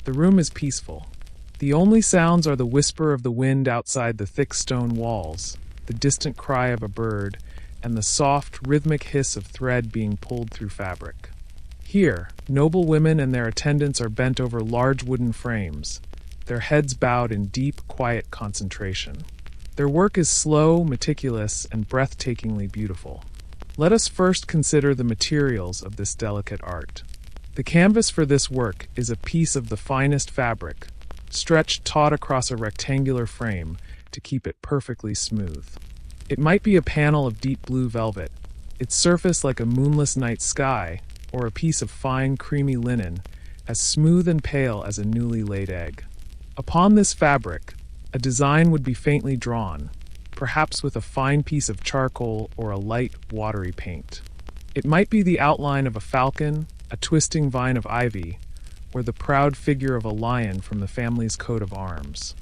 The room is peaceful. The only sounds are the whisper of the wind outside the thick stone walls, the distant cry of a bird, and the soft, rhythmic hiss of thread being pulled through fabric. Here, noble women and their attendants are bent over large wooden frames, their heads bowed in deep, quiet concentration. Their work is slow, meticulous, and breathtakingly beautiful. Let us first consider the materials of this delicate art. The canvas for this work is a piece of the finest fabric, stretched taut across a rectangular frame to keep it perfectly smooth. It might be a panel of deep blue velvet, its surface like a moonless night sky, or a piece of fine, creamy linen, as smooth and pale as a newly laid egg. Upon this fabric, a design would be faintly drawn, perhaps with a fine piece of charcoal or a light, watery paint. It might be the outline of a falcon, a twisting vine of ivy, or the proud figure of a lion from the family's coat of arms.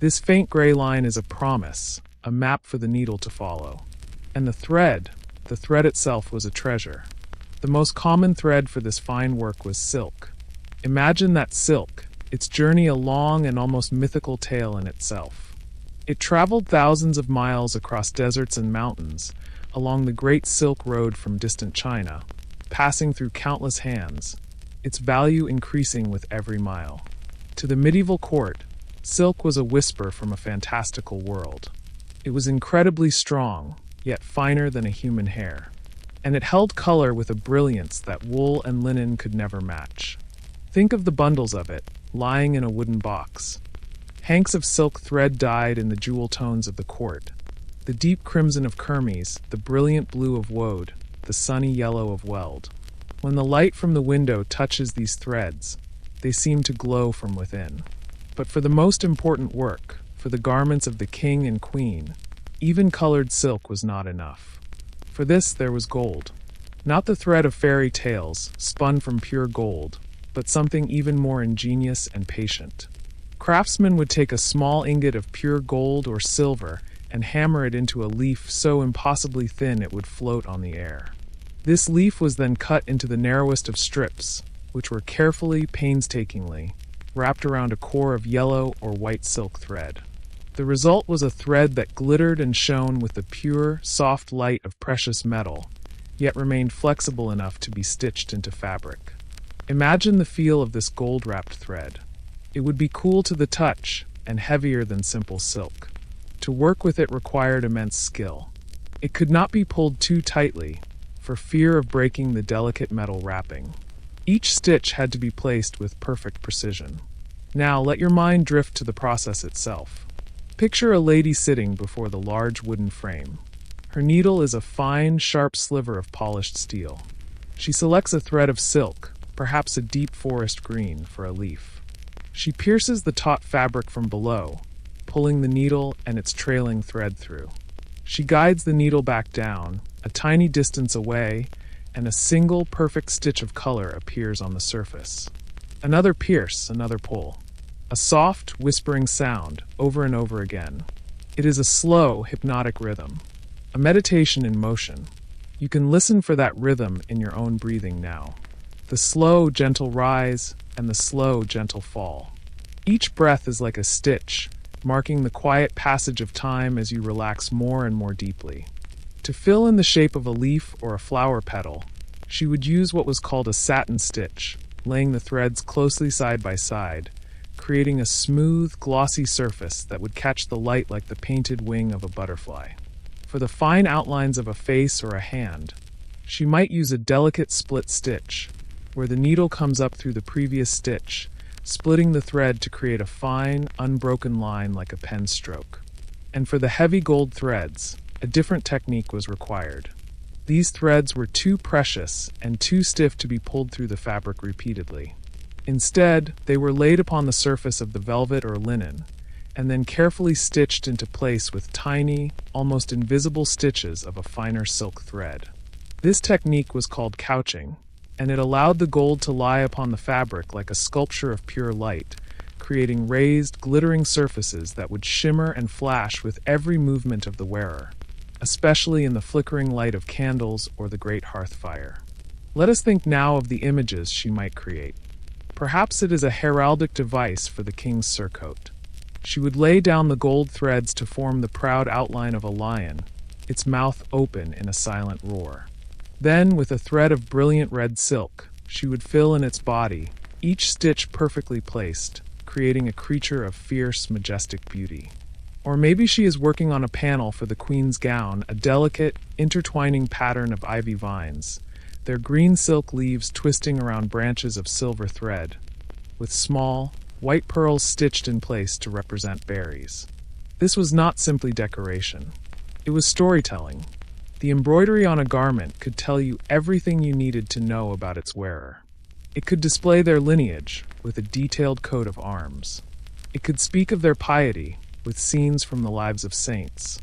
This faint gray line is a promise, a map for the needle to follow. And the thread itself was a treasure. The most common thread for this fine work was silk. Imagine that silk, its journey a long and almost mythical tale in itself. It traveled thousands of miles across deserts and mountains, along the Great Silk Road from distant China, passing through countless hands, its value increasing with every mile. To the medieval court, silk was a whisper from a fantastical world. It was incredibly strong, yet finer than a human hair, and it held color with a brilliance that wool and linen could never match. Think of the bundles of it, lying in a wooden box. Hanks of silk thread dyed in the jewel tones of the court, the deep crimson of kermes, the brilliant blue of woad, the sunny yellow of weld. When the light from the window touches these threads, they seem to glow from within. But for the most important work, for the garments of the king and queen, even colored silk was not enough. For this there was gold. Not the thread of fairy tales, spun from pure gold, but something even more ingenious and patient. Craftsmen would take a small ingot of pure gold or silver and hammer it into a leaf so impossibly thin it would float on the air. This leaf was then cut into the narrowest of strips, which were carefully, painstakingly, wrapped around a core of yellow or white silk thread. The result was a thread that glittered and shone with the pure, soft light of precious metal, yet remained flexible enough to be stitched into fabric. Imagine the feel of this gold-wrapped thread. It would be cool to the touch and heavier than simple silk. To work with it required immense skill. It could not be pulled too tightly, for fear of breaking the delicate metal wrapping. Each stitch had to be placed with perfect precision. Now let your mind drift to the process itself. Picture a lady sitting before the large wooden frame. Her needle is a fine, sharp sliver of polished steel. She selects a thread of silk, perhaps a deep forest green, for a leaf. She pierces the taut fabric from below, pulling the needle and its trailing thread through. She guides the needle back down, a tiny distance away, and a single perfect stitch of color appears on the surface. Another pierce, another pull. A soft, whispering sound, over and over again. It is a slow, hypnotic rhythm. A meditation in motion. You can listen for that rhythm in your own breathing now. The slow, gentle rise, and the slow, gentle fall. Each breath is like a stitch, marking the quiet passage of time as you relax more and more deeply. To fill in the shape of a leaf or a flower petal, she would use what was called a satin stitch, laying the threads closely side by side, creating a smooth, glossy surface that would catch the light like the painted wing of a butterfly. For the fine outlines of a face or a hand, she might use a delicate split stitch, where the needle comes up through the previous stitch, splitting the thread to create a fine, unbroken line like a pen stroke. And for the heavy gold threads, a different technique was required. These threads were too precious and too stiff to be pulled through the fabric repeatedly. Instead, they were laid upon the surface of the velvet or linen, and then carefully stitched into place with tiny, almost invisible stitches of a finer silk thread. This technique was called couching, and it allowed the gold to lie upon the fabric like a sculpture of pure light, creating raised, glittering surfaces that would shimmer and flash with every movement of the wearer, especially in the flickering light of candles or the great hearth fire. Let us think now of the images she might create. Perhaps it is a heraldic device for the king's surcoat. She would lay down the gold threads to form the proud outline of a lion, its mouth open in a silent roar. Then, with a thread of brilliant red silk, she would fill in its body, each stitch perfectly placed, creating a creature of fierce, majestic beauty. Or maybe she is working on a panel for the queen's gown, a delicate, intertwining pattern of ivy vines, their green silk leaves twisting around branches of silver thread, with small, white pearls stitched in place to represent berries. This was not simply decoration. It was storytelling. The embroidery on a garment could tell you everything you needed to know about its wearer. It could display their lineage with a detailed coat of arms. It could speak of their piety with scenes from the lives of saints.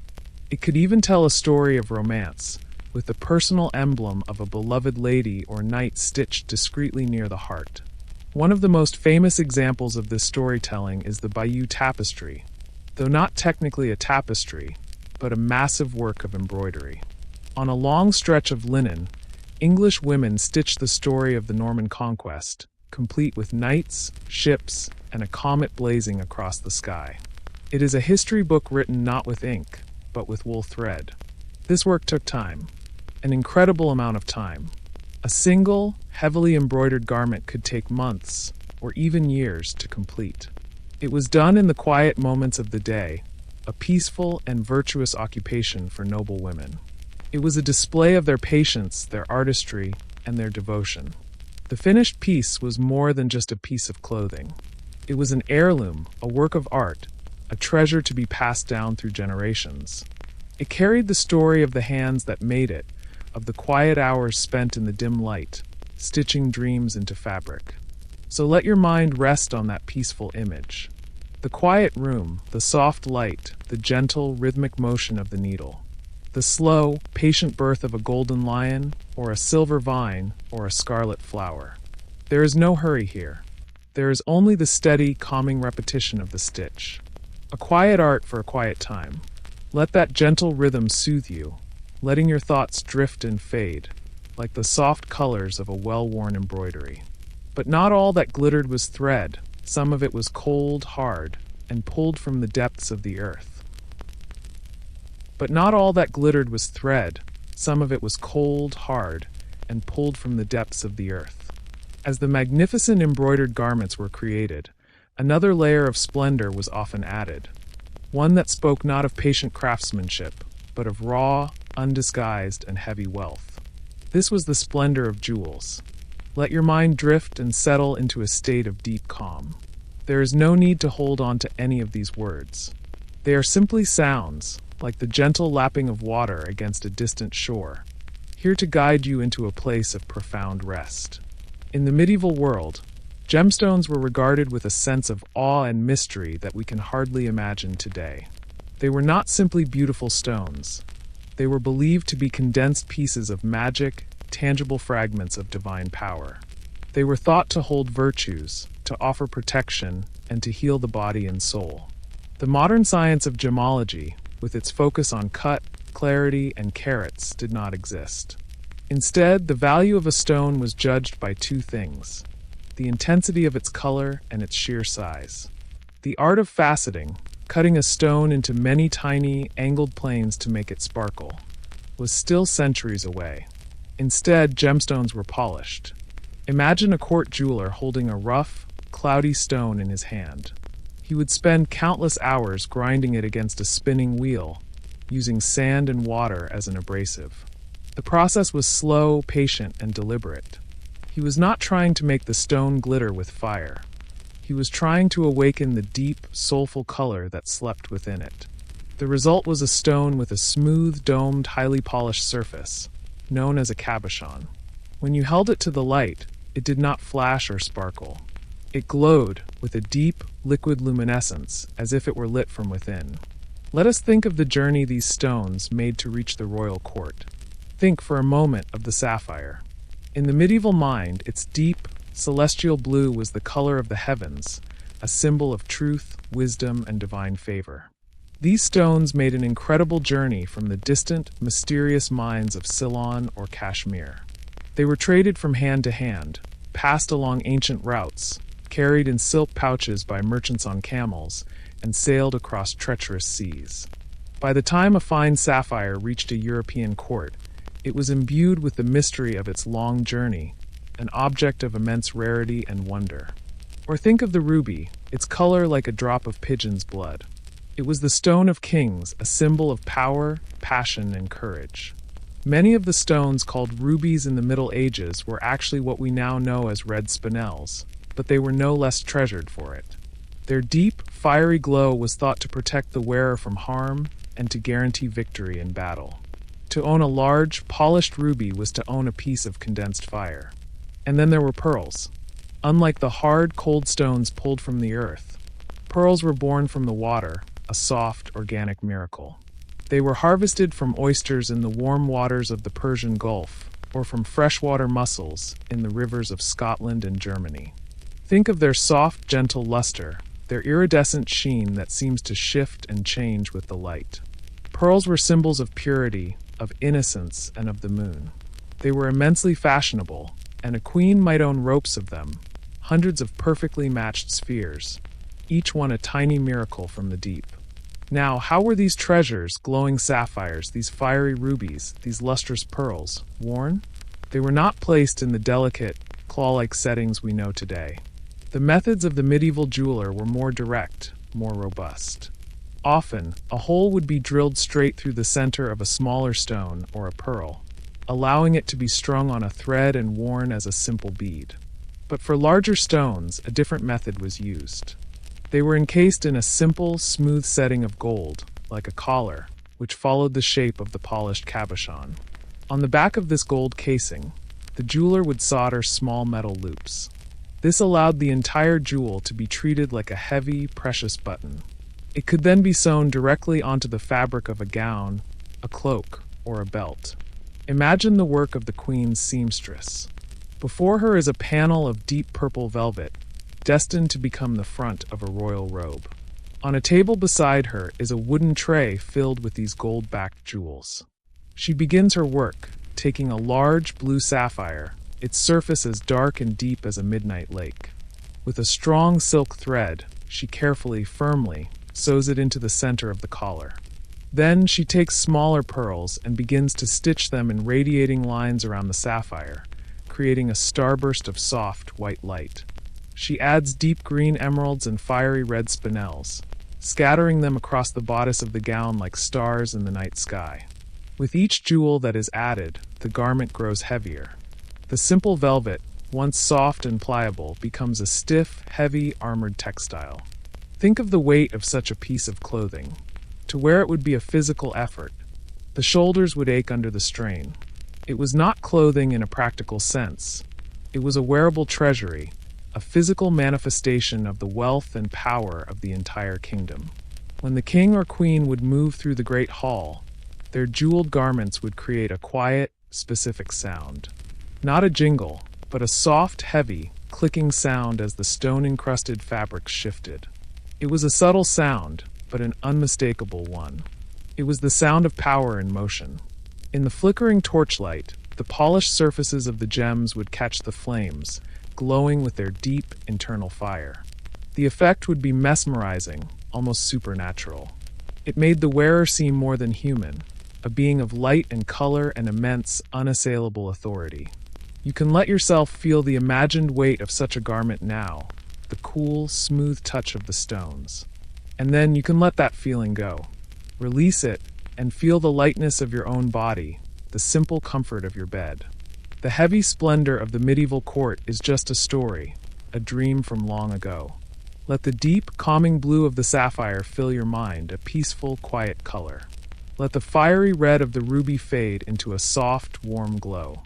It could even tell a story of romance with the personal emblem of a beloved lady or knight stitched discreetly near the heart. One of the most famous examples of this storytelling is the Bayeux tapestry, though not technically a tapestry, but a massive work of embroidery. On a long stretch of linen, English women stitched the story of the Norman conquest, complete with knights, ships, and a comet blazing across the sky. It is a history book written not with ink, but with wool thread. This work took time, an incredible amount of time. A single, heavily embroidered garment could take months, or even years, to complete. It was done in the quiet moments of the day, a peaceful and virtuous occupation for noble women. It was a display of their patience, their artistry, and their devotion. The finished piece was more than just a piece of clothing. It was an heirloom, a work of art, a treasure to be passed down through generations. It carried the story of the hands that made it, of the quiet hours spent in the dim light, stitching dreams into fabric. So let your mind rest on that peaceful image. The quiet room, the soft light, the gentle, rhythmic motion of the needle. The slow, patient birth of a golden lion, or a silver vine, or a scarlet flower. There is no hurry here. There is only the steady, calming repetition of the stitch. A quiet art for a quiet time. Let that gentle rhythm soothe you, letting your thoughts drift and fade, like the soft colors of a well-worn embroidery. But not all that glittered was thread. Some of it was cold, hard, and pulled from the depths of the earth. But not all that glittered was thread. Some of it was cold, hard, and pulled from the depths of the earth. As the magnificent embroidered garments were created, another layer of splendor was often added, one that spoke not of patient craftsmanship, but of raw, undisguised, and heavy wealth. This was the splendor of jewels. Let your mind drift and settle into a state of deep calm. There is no need to hold on to any of these words. They are simply sounds, like the gentle lapping of water against a distant shore, here to guide you into a place of profound rest. In the medieval world, gemstones were regarded with a sense of awe and mystery that we can hardly imagine today. They were not simply beautiful stones. They were believed to be condensed pieces of magic, tangible fragments of divine power. They were thought to hold virtues, to offer protection, and to heal the body and soul. The modern science of gemology, with its focus on cut, clarity, and carats, did not exist. Instead, the value of a stone was judged by two things: the intensity of its color and its sheer size. The art of faceting, cutting a stone into many tiny, angled planes to make it sparkle, was still centuries away. Instead, gemstones were polished. Imagine a court jeweler holding a rough, cloudy stone in his hand. He would spend countless hours grinding it against a spinning wheel, using sand and water as an abrasive. The process was slow, patient, and deliberate. He was not trying to make the stone glitter with fire. He was trying to awaken the deep, soulful color that slept within it. The result was a stone with a smooth, domed, highly polished surface, known as a cabochon. When you held it to the light, it did not flash or sparkle. It glowed with a deep, liquid luminescence, as if it were lit from within. Let us think of the journey these stones made to reach the royal court. Think for a moment of the sapphire. In the medieval mind, its deep, celestial blue was the color of the heavens, a symbol of truth, wisdom, and divine favor. These stones made an incredible journey from the distant, mysterious mines of Ceylon or Kashmir. They were traded from hand to hand, passed along ancient routes, carried in silk pouches by merchants on camels, and sailed across treacherous seas. By the time a fine sapphire reached a European court, it was imbued with the mystery of its long journey, an object of immense rarity and wonder. Or think of the ruby, its color like a drop of pigeon's blood. It was the stone of kings, a symbol of power, passion, and courage. Many of the stones called rubies in the Middle Ages were actually what we now know as red spinels, but they were no less treasured for it. Their deep, fiery glow was thought to protect the wearer from harm and to guarantee victory in battle. To own a large, polished ruby was to own a piece of condensed fire. And then there were pearls. Unlike the hard, cold stones pulled from the earth, pearls were born from the water, a soft, organic miracle. They were harvested from oysters in the warm waters of the Persian Gulf, or from freshwater mussels in the rivers of Scotland and Germany. Think of their soft, gentle luster, their iridescent sheen that seems to shift and change with the light. Pearls were symbols of purity, of innocence, and of the moon. They were immensely fashionable, and a queen might own ropes of them, hundreds of perfectly matched spheres, each one a tiny miracle from the deep. Now, how were these treasures, glowing sapphires, these fiery rubies, these lustrous pearls, worn? They were not placed in the delicate, claw-like settings we know today. The methods of the medieval jeweler were more direct, more robust. Often, a hole would be drilled straight through the center of a smaller stone or a pearl, allowing it to be strung on a thread and worn as a simple bead. But for larger stones, a different method was used. They were encased in a simple, smooth setting of gold, like a collar, which followed the shape of the polished cabochon. On the back of this gold casing, the jeweler would solder small metal loops. This allowed the entire jewel to be treated like a heavy, precious button. It could then be sewn directly onto the fabric of a gown, a cloak, or a belt. Imagine the work of the queen's seamstress. Before her is a panel of deep purple velvet, destined to become the front of a royal robe. On a table beside her is a wooden tray filled with these gold-backed jewels. She begins her work, taking a large blue sapphire, its surface as dark and deep as a midnight lake. With a strong silk thread, she carefully, firmly, sews it into the center of the collar. Then she takes smaller pearls and begins to stitch them in radiating lines around the sapphire, creating a starburst of soft, white light. She adds deep green emeralds and fiery red spinels, scattering them across the bodice of the gown like stars in the night sky. With each jewel that is added, the garment grows heavier. The simple velvet, once soft and pliable, becomes a stiff, heavy, armored textile. Think of the weight of such a piece of clothing. To wear it would be a physical effort. The shoulders would ache under the strain. It was not clothing in a practical sense. It was a wearable treasury, a physical manifestation of the wealth and power of the entire kingdom. When the king or queen would move through the great hall, their jeweled garments would create a quiet, specific sound. Not a jingle, but a soft, heavy, clicking sound as the stone-encrusted fabrics shifted. It was a subtle sound, but an unmistakable one. It was the sound of power in motion. In the flickering torchlight, the polished surfaces of the gems would catch the flames, glowing with their deep, internal fire. The effect would be mesmerizing, almost supernatural. It made the wearer seem more than human, a being of light and color and immense, unassailable authority. You can let yourself feel the imagined weight of such a garment now, the cool, smooth touch of the stones. And then you can let that feeling go. Release it, and feel the lightness of your own body, the simple comfort of your bed. The heavy splendor of the medieval court is just a story, a dream from long ago. Let the deep, calming blue of the sapphire fill your mind, a peaceful, quiet color. Let the fiery red of the ruby fade into a soft, warm glow.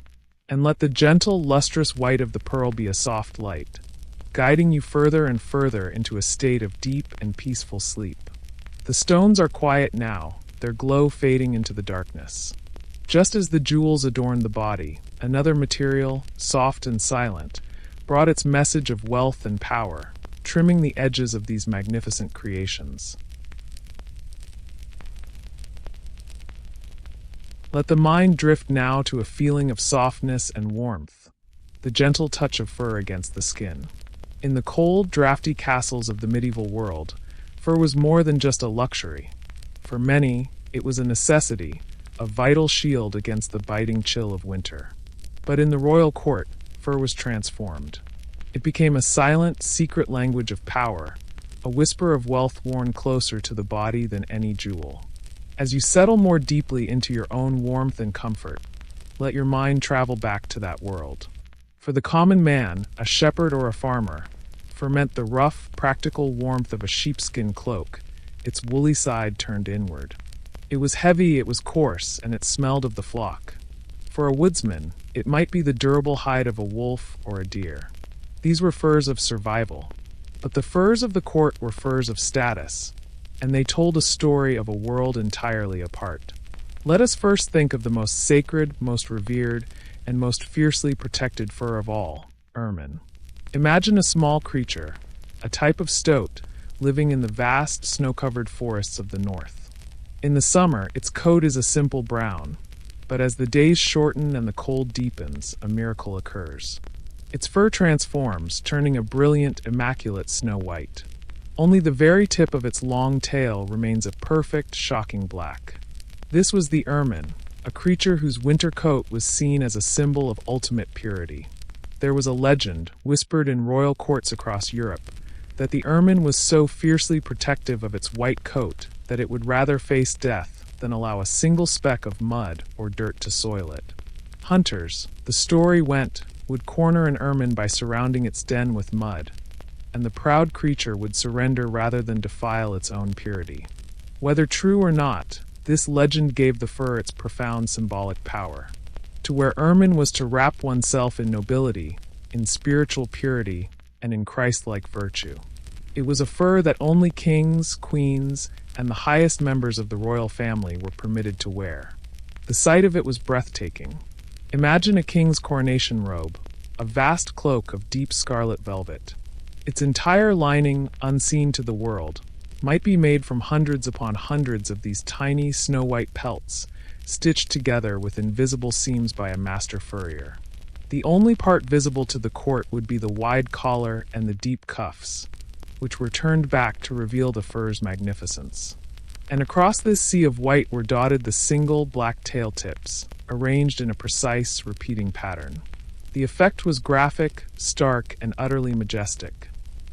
And let the gentle, lustrous white of the pearl be a soft light, guiding you further and further into a state of deep and peaceful sleep. The stones are quiet now, their glow fading into the darkness. Just as the jewels adorned the body, another material, soft and silent, brought its message of wealth and power, trimming the edges of these magnificent creations. Let the mind drift now to a feeling of softness and warmth, the gentle touch of fur against the skin. In the cold, drafty castles of the medieval world, fur was more than just a luxury. For many, it was a necessity, a vital shield against the biting chill of winter. But in the royal court, fur was transformed. It became a silent, secret language of power, a whisper of wealth worn closer to the body than any jewel. As you settle more deeply into your own warmth and comfort, let your mind travel back to that world. For the common man, a shepherd or a farmer, fur meant the rough, practical warmth of a sheepskin cloak, its woolly side turned inward. It was heavy, it was coarse, and it smelled of the flock. For a woodsman, it might be the durable hide of a wolf or a deer. These were furs of survival. But the furs of the court were furs of status, and they told a story of a world entirely apart. Let us first think of the most sacred, most revered, and most fiercely protected fur of all, ermine. Imagine a small creature, a type of stoat, living in the vast, snow-covered forests of the north. In the summer, its coat is a simple brown, but as the days shorten and the cold deepens, a miracle occurs. Its fur transforms, turning a brilliant, immaculate snow white. Only the very tip of its long tail remains a perfect, shocking black. This was the ermine, a creature whose winter coat was seen as a symbol of ultimate purity. There was a legend, whispered in royal courts across Europe, that the ermine was so fiercely protective of its white coat that it would rather face death than allow a single speck of mud or dirt to soil it. Hunters, the story went, would corner an ermine by surrounding its den with mud, and the proud creature would surrender rather than defile its own purity. Whether true or not, this legend gave the fur its profound symbolic power. To wear ermine was to wrap oneself in nobility, in spiritual purity, and in Christ-like virtue. It was a fur that only kings, queens, and the highest members of the royal family were permitted to wear. The sight of it was breathtaking. Imagine a king's coronation robe, a vast cloak of deep scarlet velvet. Its entire lining, unseen to the world, might be made from hundreds upon hundreds of these tiny snow-white pelts, stitched together with invisible seams by a master furrier. The only part visible to the court would be the wide collar and the deep cuffs, which were turned back to reveal the fur's magnificence. And across this sea of white were dotted the single black tail tips, arranged in a precise, repeating pattern. The effect was graphic, stark, and utterly majestic.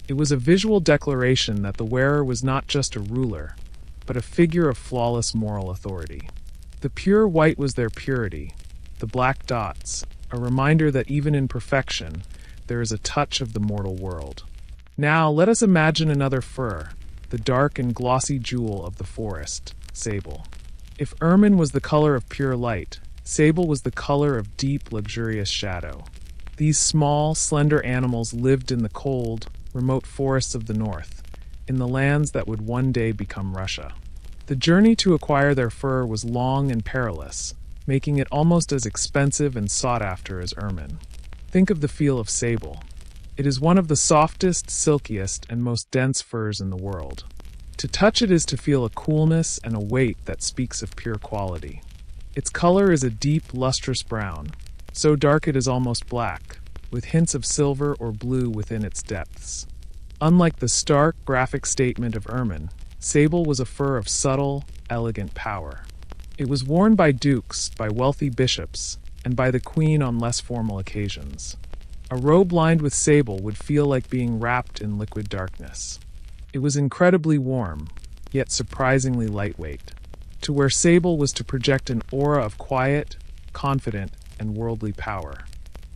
It was a visual declaration that the wearer was not just a ruler, but a figure of flawless moral authority. The pure white was their purity, the black dots, a reminder that even in perfection, there is a touch of the mortal world. Now, let us imagine another fur, the dark and glossy jewel of the forest, sable. If ermine was the color of pure light, sable was the color of deep, luxurious shadow. These small, slender animals lived in the cold, remote forests of the north, in the lands that would one day become Russia. The journey to acquire their fur was long and perilous, making it almost as expensive and sought after as ermine. Think of the feel of sable. It is one of the softest, silkiest, and most dense furs in the world. To touch it is to feel a coolness and a weight that speaks of pure quality. Its color is a deep, lustrous brown, so dark it is almost black, with hints of silver or blue within its depths. Unlike the stark, graphic statement of ermine, sable was a fur of subtle, elegant power. It was worn by dukes, by wealthy bishops, and by the queen on less formal occasions. A robe lined with sable would feel like being wrapped in liquid darkness. It was incredibly warm, yet surprisingly lightweight. To wear sable was to project an aura of quiet, confident, and worldly power.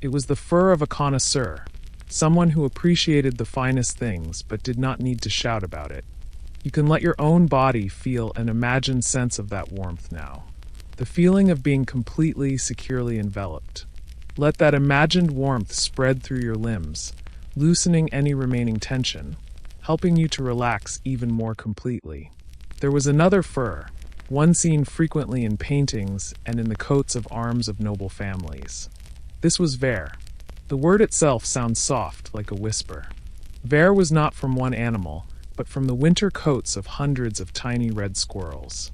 It was the fur of a connoisseur, someone who appreciated the finest things but did not need to shout about it. You can let your own body feel an imagined sense of that warmth now. The feeling of being completely, securely enveloped. Let that imagined warmth spread through your limbs, loosening any remaining tension, helping you to relax even more completely. There was another fur, one seen frequently in paintings and in the coats of arms of noble families. This was vair. The word itself sounds soft, like a whisper. Vair was not from one animal, but from the winter coats of hundreds of tiny red squirrels.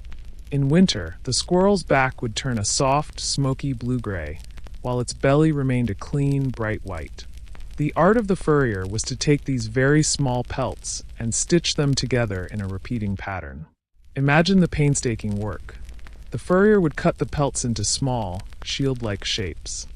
In winter, the squirrel's back would turn a soft, smoky blue-gray, while its belly remained a clean, bright white. The art of the furrier was to take these very small pelts and stitch them together in a repeating pattern. Imagine the painstaking work. The furrier would cut the pelts into small, shield-like shapes.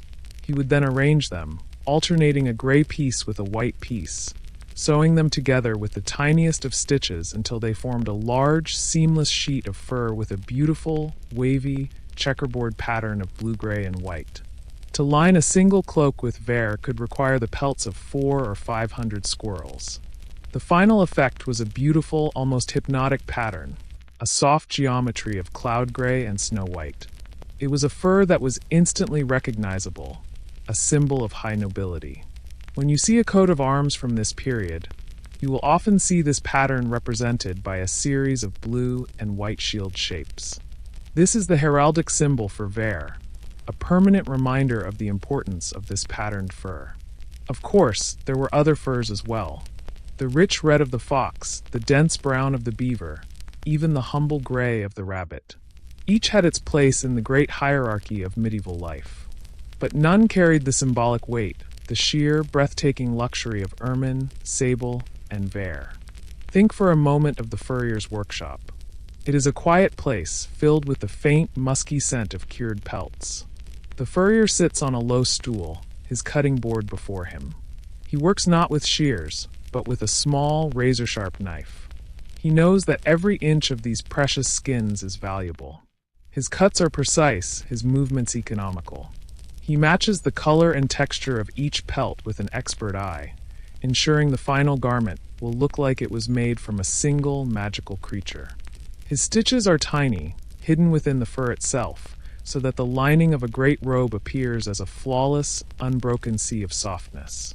He would then arrange them, alternating a gray piece with a white piece, sewing them together with the tiniest of stitches until they formed a large, seamless sheet of fur with a beautiful, wavy, checkerboard pattern of blue-gray and white. To line a single cloak with vair could require the pelts of 400 or 500 squirrels. The final effect was a beautiful, almost hypnotic pattern, a soft geometry of cloud gray and snow white. It was a fur that was instantly recognizable, a symbol of high nobility. When you see a coat of arms from this period, you will often see this pattern represented by a series of blue and white shield shapes. This is the heraldic symbol for vair, a permanent reminder of the importance of this patterned fur. Of course, there were other furs as well. The rich red of the fox, the dense brown of the beaver, even the humble gray of the rabbit. Each had its place in the great hierarchy of medieval life. But none carried the symbolic weight, the sheer, breathtaking luxury of ermine, sable, and vair. Think for a moment of the furrier's workshop. It is a quiet place, filled with the faint, musky scent of cured pelts. The furrier sits on a low stool, his cutting board before him. He works not with shears, but with a small, razor-sharp knife. He knows that every inch of these precious skins is valuable. His cuts are precise, his movements economical. He matches the color and texture of each pelt with an expert eye, ensuring the final garment will look like it was made from a single magical creature. His stitches are tiny, hidden within the fur itself, so that the lining of a great robe appears as a flawless, unbroken sea of softness.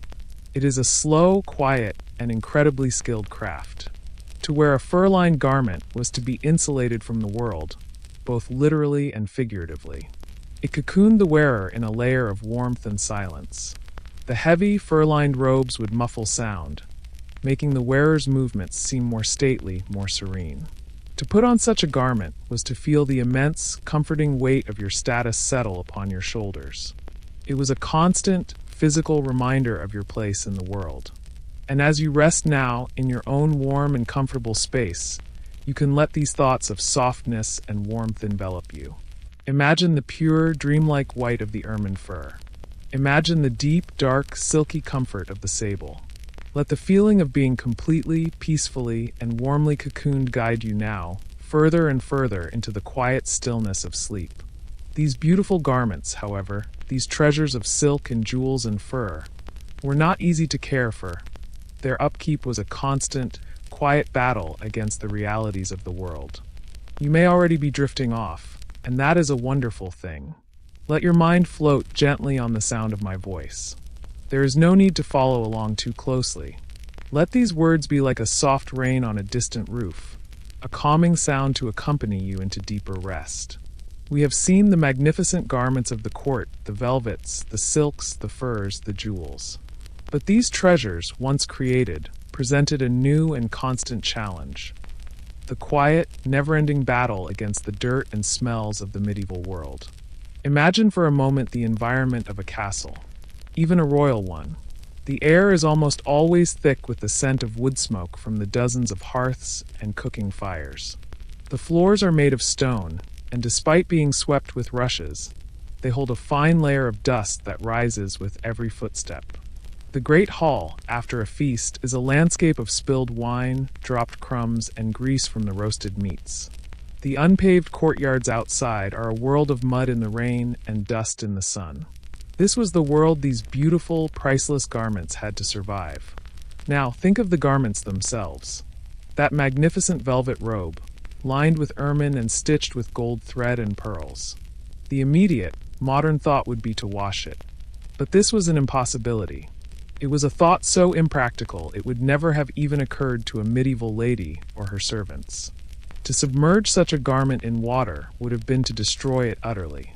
It is a slow, quiet, and incredibly skilled craft. To wear a fur-lined garment was to be insulated from the world, both literally and figuratively. It cocooned the wearer in a layer of warmth and silence. The heavy, fur-lined robes would muffle sound, making the wearer's movements seem more stately, more serene. To put on such a garment was to feel the immense, comforting weight of your status settle upon your shoulders. It was a constant, physical reminder of your place in the world. And as you rest now in your own warm and comfortable space, you can let these thoughts of softness and warmth envelop you. Imagine the pure, dreamlike white of the ermine fur. Imagine the deep, dark, silky comfort of the sable. Let the feeling of being completely, peacefully, and warmly cocooned guide you now, further and further into the quiet stillness of sleep. These beautiful garments, however, these treasures of silk and jewels and fur, were not easy to care for. Their upkeep was a constant, quiet battle against the realities of the world. You may already be drifting off, and that is a wonderful thing. Let your mind float gently on the sound of my voice. There is no need to follow along too closely. Let these words be like a soft rain on a distant roof, a calming sound to accompany you into deeper rest. We have seen the magnificent garments of the court, the velvets, the silks, the furs, the jewels. But these treasures, once created, presented a new and constant challenge. The quiet, never-ending battle against the dirt and smells of the medieval world. Imagine for a moment the environment of a castle, even a royal one. The air is almost always thick with the scent of wood smoke from the dozens of hearths and cooking fires. The floors are made of stone, and despite being swept with rushes, they hold a fine layer of dust that rises with every footstep. The great hall, after a feast, is a landscape of spilled wine, dropped crumbs, and grease from the roasted meats. The unpaved courtyards outside are a world of mud in the rain and dust in the sun. This was the world these beautiful, priceless garments had to survive. Now, think of the garments themselves. That magnificent velvet robe, lined with ermine and stitched with gold thread and pearls. The immediate, modern thought would be to wash it. But this was an impossibility. It was a thought so impractical it would never have even occurred to a medieval lady or her servants. To submerge such a garment in water would have been to destroy it utterly.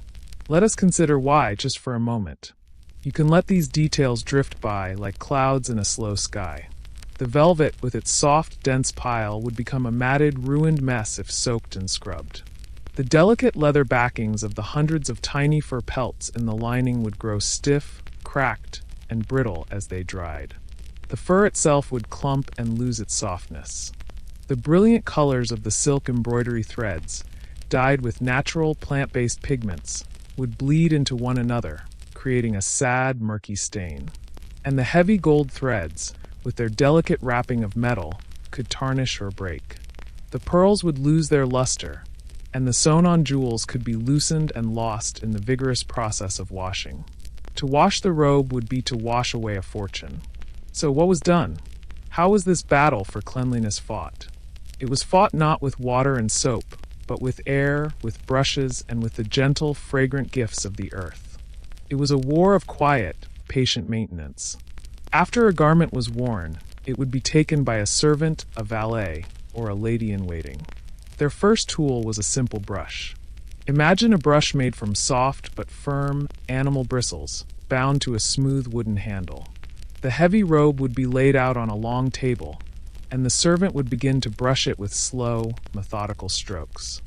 Let us consider why just for a moment. You can let these details drift by like clouds in a slow sky. The velvet, with its soft, dense pile, would become a matted, ruined mess if soaked and scrubbed. The delicate leather backings of the hundreds of tiny fur pelts in the lining would grow stiff, cracked, and brittle as they dried. The fur itself would clump and lose its softness. The brilliant colors of the silk embroidery threads, dyed with natural plant-based pigments, would bleed into one another, creating a sad, murky stain. And the heavy gold threads, with their delicate wrapping of metal, could tarnish or break. The pearls would lose their luster, and the sewn-on jewels could be loosened and lost in the vigorous process of washing. To wash the robe would be to wash away a fortune. So what was done? How was this battle for cleanliness fought? It was fought not with water and soap, but with air, with brushes, and with the gentle, fragrant gifts of the earth. It was a war of quiet, patient maintenance. After a garment was worn, it would be taken by a servant, a valet, or a lady-in-waiting. Their first tool was a simple brush. Imagine a brush made from soft but firm animal bristles, bound to a smooth wooden handle. The heavy robe would be laid out on a long table, and the servant would begin to brush it with slow, methodical strokes.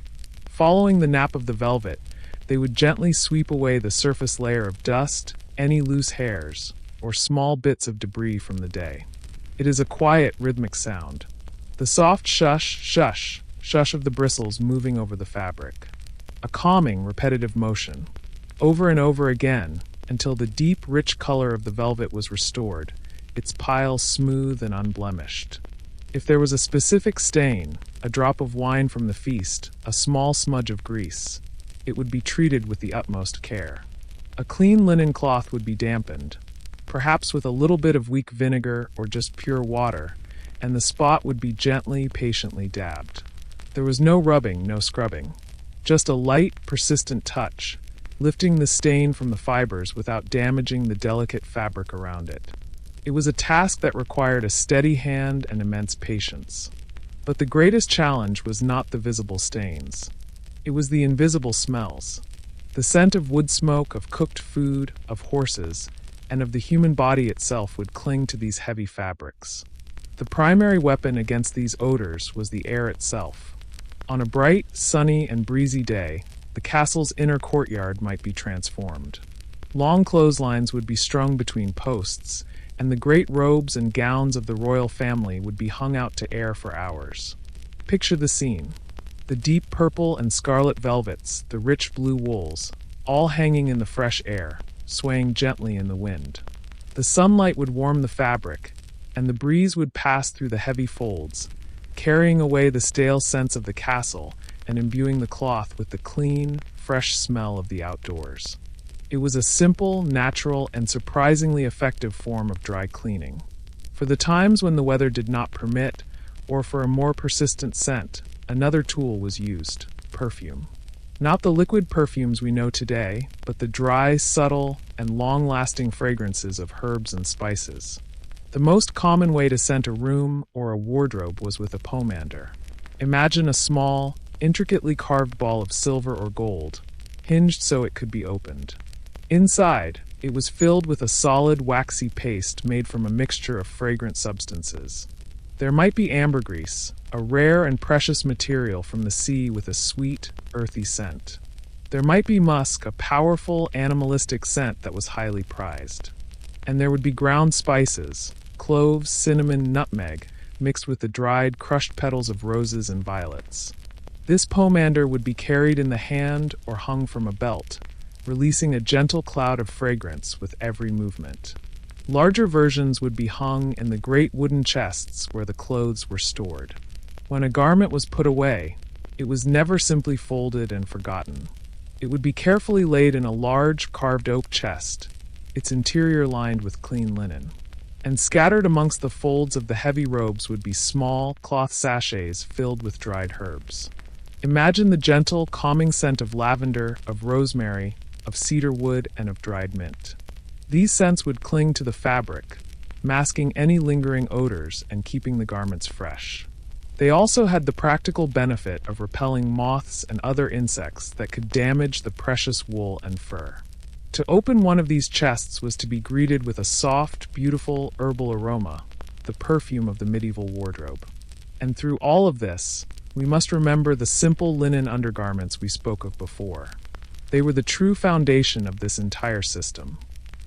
Following the nap of the velvet, they would gently sweep away the surface layer of dust, any loose hairs, or small bits of debris from the day. It is a quiet, rhythmic sound. The soft shush, shush, shush of the bristles moving over the fabric. A calming, repetitive motion. Over and over again, until the deep, rich color of the velvet was restored, its pile smooth and unblemished. If there was a specific stain, a drop of wine from the feast, a small smudge of grease, it would be treated with the utmost care. A clean linen cloth would be dampened, perhaps with a little bit of weak vinegar or just pure water, and the spot would be gently, patiently dabbed. There was no rubbing, no scrubbing, just a light, persistent touch, lifting the stain from the fibers without damaging the delicate fabric around it. It was a task that required a steady hand and immense patience. But the greatest challenge was not the visible stains. It was the invisible smells. The scent of wood smoke, of cooked food, of horses, and of the human body itself would cling to these heavy fabrics. The primary weapon against these odors was the air itself. On a bright, sunny, and breezy day, the castle's inner courtyard might be transformed. Long clotheslines would be strung between posts, and the great robes and gowns of the royal family would be hung out to air for hours. Picture the scene. The deep purple and scarlet velvets, the rich blue wools, all hanging in the fresh air, swaying gently in the wind. The sunlight would warm the fabric, and the breeze would pass through the heavy folds, carrying away the stale scents of the castle and imbuing the cloth with the clean, fresh smell of the outdoors. It was a simple, natural, and surprisingly effective form of dry cleaning. For the times when the weather did not permit, or for a more persistent scent, another tool was used: perfume. Not the liquid perfumes we know today, but the dry, subtle, and long-lasting fragrances of herbs and spices. The most common way to scent a room or a wardrobe was with a pomander. Imagine a small, intricately carved ball of silver or gold, hinged so it could be opened. Inside, it was filled with a solid, waxy paste made from a mixture of fragrant substances. There might be ambergris, a rare and precious material from the sea with a sweet, earthy scent. There might be musk, a powerful, animalistic scent that was highly prized. And there would be ground spices, cloves, cinnamon, nutmeg, mixed with the dried, crushed petals of roses and violets. This pomander would be carried in the hand or hung from a belt, releasing a gentle cloud of fragrance with every movement. Larger versions would be hung in the great wooden chests where the clothes were stored. When a garment was put away, it was never simply folded and forgotten. It would be carefully laid in a large, carved oak chest, its interior lined with clean linen. And scattered amongst the folds of the heavy robes would be small, cloth sachets filled with dried herbs. Imagine the gentle, calming scent of lavender, of rosemary, of cedar wood, and of dried mint. These scents would cling to the fabric, masking any lingering odors and keeping the garments fresh. They also had the practical benefit of repelling moths and other insects that could damage the precious wool and fur. To open one of these chests was to be greeted with a soft, beautiful herbal aroma, the perfume of the medieval wardrobe. And through all of this, we must remember the simple linen undergarments we spoke of before. They were the true foundation of this entire system,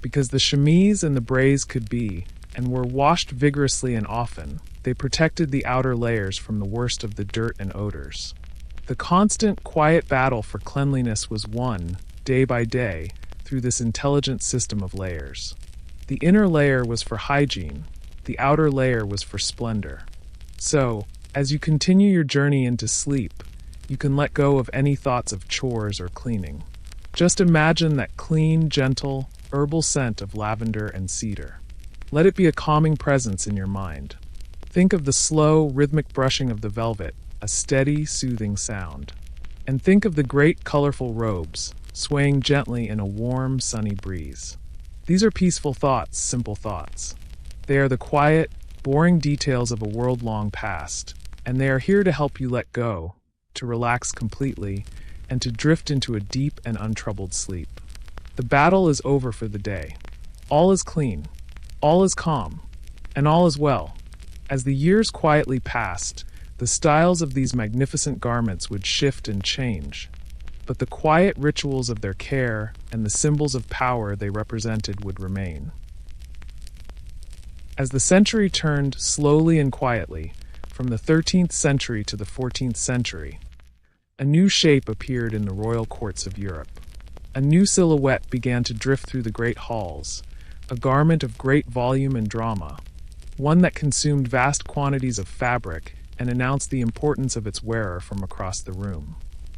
because the chemise and the braize could be, and were washed vigorously and often. They protected the outer layers from the worst of the dirt and odors. The constant, quiet battle for cleanliness was won, day by day, through this intelligent system of layers. The inner layer was for hygiene, the outer layer was for splendor. So, as you continue your journey into sleep, you can let go of any thoughts of chores or cleaning. Just imagine that clean, gentle, herbal scent of lavender and cedar. Let it be a calming presence in your mind. Think of the slow, rhythmic brushing of the velvet, a steady, soothing sound. And think of the great, colorful robes, swaying gently in a warm, sunny breeze. These are peaceful thoughts, simple thoughts. They are the quiet, boring details of a world long past, and they are here to help you let go, to relax completely, and to drift into a deep and untroubled sleep. The battle is over for the day. All is clean, all is calm, and all is well. As the years quietly passed, the styles of these magnificent garments would shift and change, but the quiet rituals of their care and the symbols of power they represented would remain. As the century turned slowly and quietly, from the 13th century to the 14th century, a new shape appeared in the royal courts of Europe. A new silhouette began to drift through the great halls, a garment of great volume and drama, one that consumed vast quantities of fabric and announced the importance of its wearer from across the room.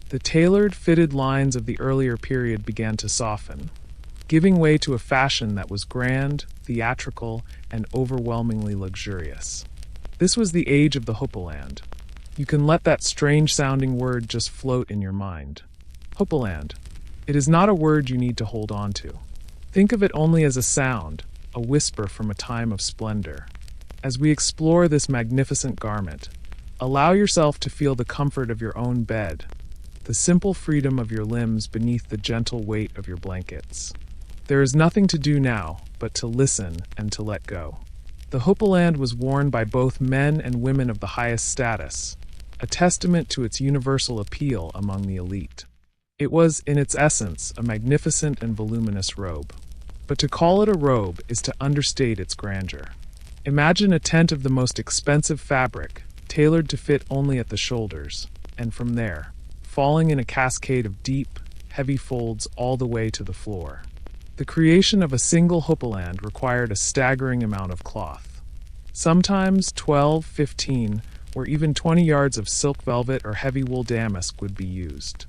The tailored, fitted lines of the earlier period began to soften, giving way to a fashion that was grand, theatrical, and overwhelmingly luxurious. This was the age of the hoppeland. You can let that strange-sounding word just float in your mind. Hoppeland. It is not a word you need to hold on to. Think of it only as a sound, a whisper from a time of splendor. As we explore this magnificent garment, allow yourself to feel the comfort of your own bed, the simple freedom of your limbs beneath the gentle weight of your blankets. There is nothing to do now but to listen and to let go. The hoppeland was worn by both men and women of the highest status, a testament to its universal appeal among the elite. It was, in its essence, a magnificent and voluminous robe. But to call it a robe is to understate its grandeur. Imagine a tent of the most expensive fabric, tailored to fit only at the shoulders, and from there, falling in a cascade of deep, heavy folds all the way to the floor. The creation of a single hoppeland required a staggering amount of cloth. Sometimes 12, 15, or even 20 yards of silk velvet or heavy wool damask would be used.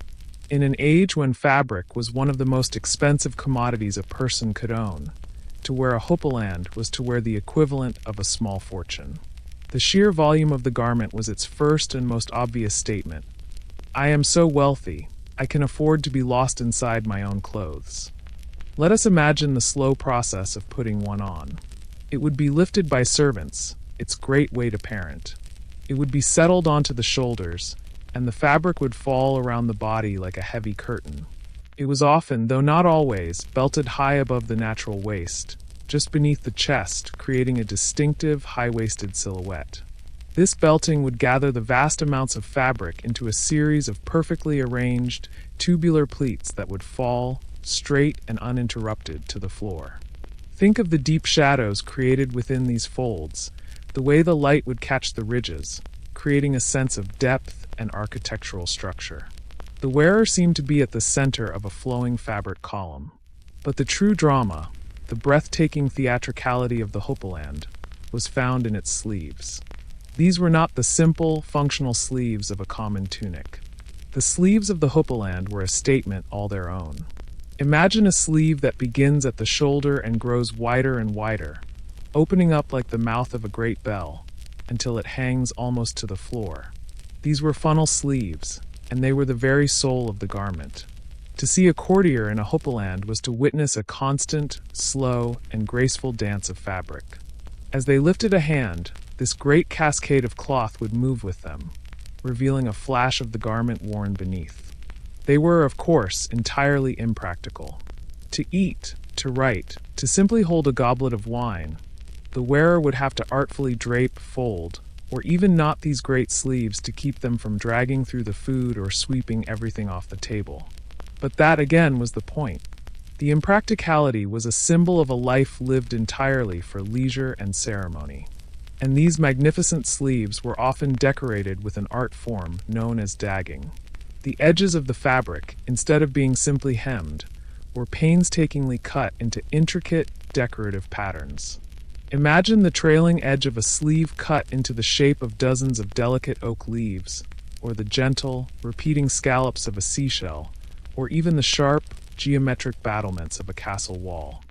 In an age when fabric was one of the most expensive commodities a person could own, to wear a hoppeland was to wear the equivalent of a small fortune. The sheer volume of the garment was its first and most obvious statement. I am so wealthy, I can afford to be lost inside my own clothes. Let us imagine the slow process of putting one on. It would be lifted by servants, its great weight apparent. It would be settled onto the shoulders, and the fabric would fall around the body like a heavy curtain. It was often, though not always, belted high above the natural waist, just beneath the chest, creating a distinctive, high-waisted silhouette. This belting would gather the vast amounts of fabric into a series of perfectly arranged, tubular pleats that would fall, straight and uninterrupted, to the floor. Think of the deep shadows created within these folds, the way the light would catch the ridges, creating a sense of depth and architectural structure. The wearer seemed to be at the center of a flowing fabric column. But the true drama, the breathtaking theatricality of the hoppeland, was found in its sleeves. These were not the simple, functional sleeves of a common tunic. The sleeves of the hoppeland were a statement all their own. Imagine a sleeve that begins at the shoulder and grows wider and wider, opening up like the mouth of a great bell, until it hangs almost to the floor. These were funnel sleeves, and they were the very soul of the garment. To see a courtier in a hoppeland was to witness a constant, slow, and graceful dance of fabric. As they lifted a hand, this great cascade of cloth would move with them, revealing a flash of the garment worn beneath. They were, of course, entirely impractical. To eat, to write, to simply hold a goblet of wine, The wearer would have to artfully drape, fold, or even knot these great sleeves to keep them from dragging through the food or sweeping everything off the table. But that, again, was the point. The impracticality was a symbol of a life lived entirely for leisure and ceremony. And these magnificent sleeves were often decorated with an art form known as dagging. The edges of the fabric, instead of being simply hemmed, were painstakingly cut into intricate, decorative patterns. Imagine the trailing edge of a sleeve cut into the shape of dozens of delicate oak leaves, or the gentle, repeating scallops of a seashell, or even the sharp, geometric battlements of a castle wall.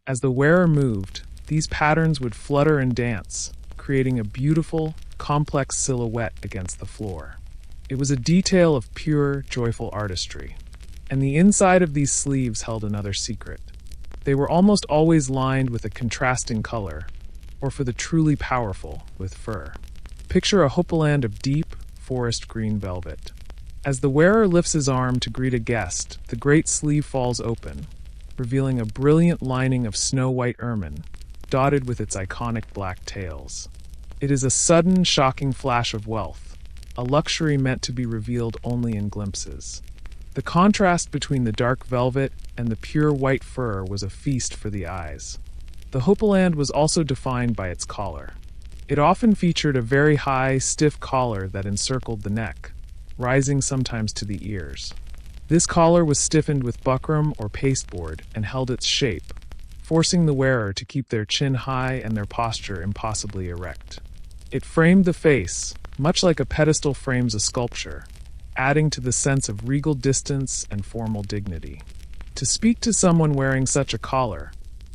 As the wearer moved, these patterns would flutter and dance, creating a beautiful, complex silhouette against the floor. It was a detail of pure, joyful artistry. And the inside of these sleeves held another secret. They were almost always lined with a contrasting color, or for the truly powerful, with fur. Picture a hopeland of deep, forest green velvet. As the wearer lifts his arm to greet a guest, the great sleeve falls open, revealing a brilliant lining of snow-white ermine, dotted with its iconic black tails. It is a sudden, shocking flash of wealth, a luxury meant to be revealed only in glimpses. The contrast between the dark velvet and the pure white fur was a feast for the eyes. The hopeland was also defined by its collar. It often featured a very high, stiff collar that encircled the neck, rising sometimes to the ears. This collar was stiffened with buckram or pasteboard and held its shape, forcing the wearer to keep their chin high and their posture impossibly erect. It framed the face, much like a pedestal frames a sculpture, adding to the sense of regal distance and formal dignity. To speak to someone wearing such a collar,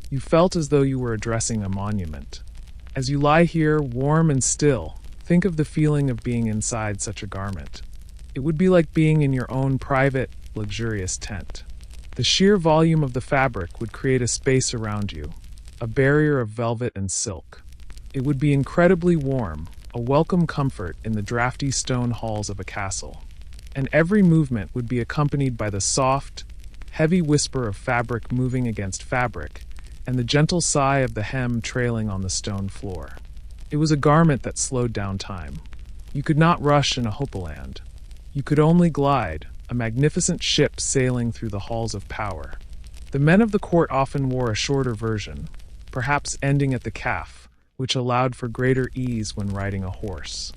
you felt as though you were addressing a monument. As you lie here, warm and still, think of the feeling of being inside such a garment. It would be like being in your own private, luxurious tent. The sheer volume of the fabric would create a space around you, a barrier of velvet and silk. It would be incredibly warm, a welcome comfort in the drafty stone halls of a castle. And every movement would be accompanied by the soft, heavy whisper of fabric moving against fabric, and the gentle sigh of the hem trailing on the stone floor. It was a garment that slowed down time. You could not rush in a hopeland. You could only glide, a magnificent ship sailing through the halls of power. The men of the court often wore a shorter version, perhaps ending at the calf, which allowed for greater ease when riding a horse.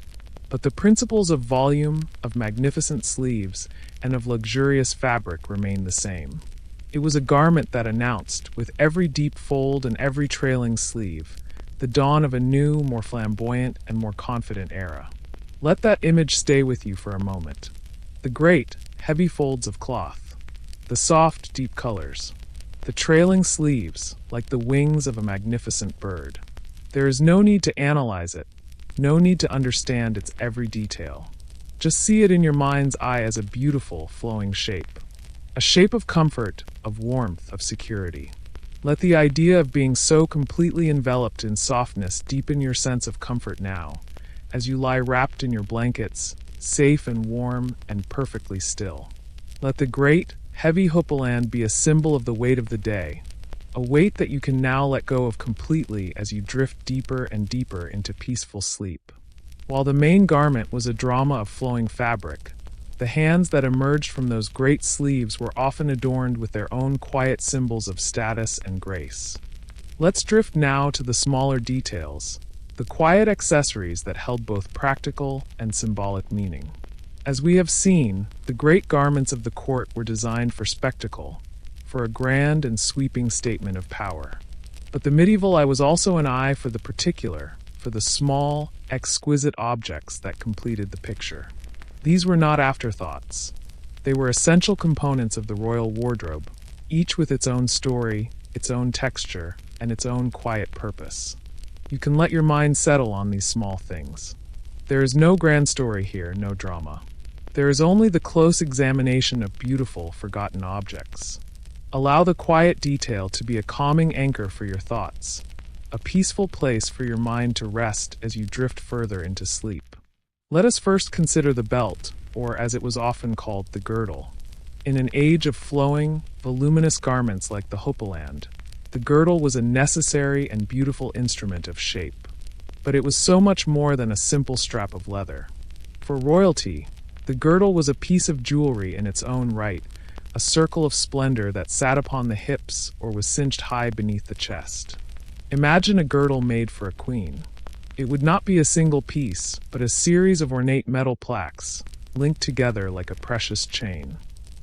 But the principles of volume, of magnificent sleeves, and of luxurious fabric remained the same. It was a garment that announced, with every deep fold and every trailing sleeve, the dawn of a new, more flamboyant, and more confident era. Let that image stay with you for a moment. The great, heavy folds of cloth, the soft, deep colors, the trailing sleeves, like the wings of a magnificent bird. There is no need to analyze it, no need to understand its every detail. Just see it in your mind's eye as a beautiful, flowing shape. A shape of comfort, of warmth, of security. Let the idea of being so completely enveloped in softness deepen your sense of comfort now, as you lie wrapped in your blankets, safe and warm and perfectly still. Let the great, heavy hopeland be a symbol of the weight of the day, a weight that you can now let go of completely as you drift deeper and deeper into peaceful sleep. While the main garment was a drama of flowing fabric, the hands that emerged from those great sleeves were often adorned with their own quiet symbols of status and grace. Let's drift now to the smaller details, the quiet accessories that held both practical and symbolic meaning. As we have seen, the great garments of the court were designed for spectacle, for a grand and sweeping statement of power. But the medieval eye was also an eye for the particular, for the small, exquisite objects that completed the picture. These were not afterthoughts. They were essential components of the royal wardrobe, each with its own story, its own texture, and its own quiet purpose. You can let your mind settle on these small things. There is no grand story here, no drama. There is only the close examination of beautiful, forgotten objects. Allow the quiet detail to be a calming anchor for your thoughts, a peaceful place for your mind to rest as you drift further into sleep. Let us first consider the belt, or as it was often called, the girdle. In an age of flowing, voluminous garments like the hopeland, The girdle was a necessary and beautiful instrument of shape. But it was so much more than a simple strap of leather. For royalty, the girdle was a piece of jewelry in its own right, a circle of splendor that sat upon the hips or was cinched high beneath the chest. Imagine a girdle made for a queen. It would not be a single piece, but a series of ornate metal plaques, linked together like a precious chain.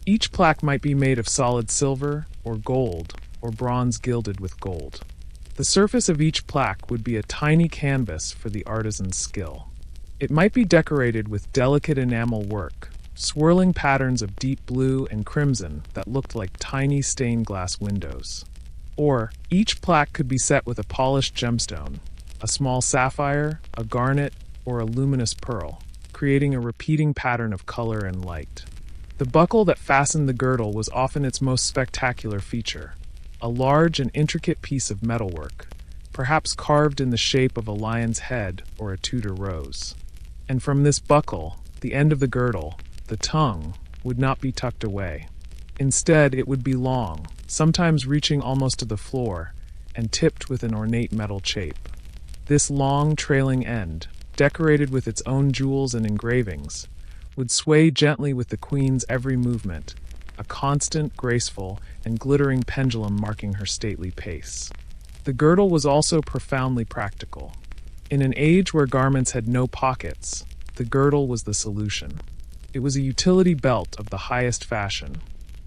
Each plaque might be made of solid silver, or gold, or bronze gilded with gold. The surface of each plaque would be a tiny canvas for the artisan's skill. It might be decorated with delicate enamel work, swirling patterns of deep blue and crimson that looked like tiny stained glass windows. Or, each plaque could be set with a polished gemstone, a small sapphire, a garnet, or a luminous pearl, creating a repeating pattern of color and light. The buckle that fastened the girdle was often its most spectacular feature, a large and intricate piece of metalwork, perhaps carved in the shape of a lion's head or a Tudor rose. And from this buckle, the end of the girdle, the tongue, would not be tucked away. Instead, it would be long, sometimes reaching almost to the floor, and tipped with an ornate metal chape. This long, trailing end, decorated with its own jewels and engravings, would sway gently with the queen's every movement, a constant, graceful, and glittering pendulum marking her stately pace. The girdle was also profoundly practical. In an age where garments had no pockets, the girdle was the solution. It was a utility belt of the highest fashion.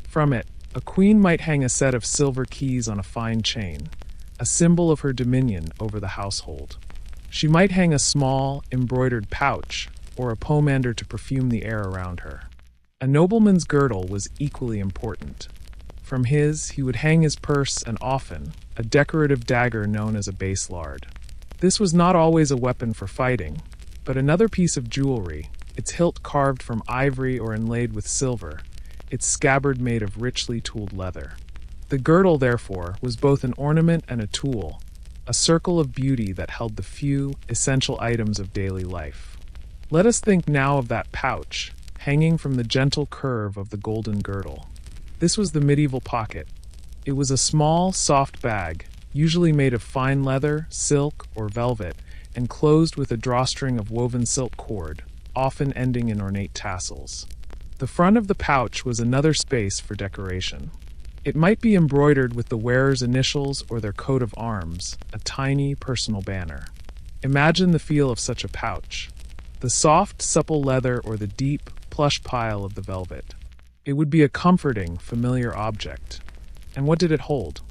From it, a queen might hang a set of silver keys on a fine chain, a symbol of her dominion over the household. She might hang a small, embroidered pouch, or a pomander to perfume the air around her. A nobleman's girdle was equally important. From his, he would hang his purse and often, a decorative dagger known as a baselard. This was not always a weapon for fighting, but another piece of jewelry, its hilt carved from ivory or inlaid with silver, its scabbard made of richly tooled leather. The girdle, therefore, was both an ornament and a tool, a circle of beauty that held the few, essential items of daily life. Let us think now of that pouch, hanging from the gentle curve of the golden girdle. This was the medieval pocket. It was a small, soft bag, usually made of fine leather, silk, or velvet, and closed with a drawstring of woven silk cord, often ending in ornate tassels. The front of the pouch was another space for decoration. It might be embroidered with the wearer's initials or their coat of arms, a tiny personal banner. Imagine the feel of such a pouch. The soft, supple leather or the deep, plush pile of the velvet. It would be a comforting, familiar object. And what did it hold?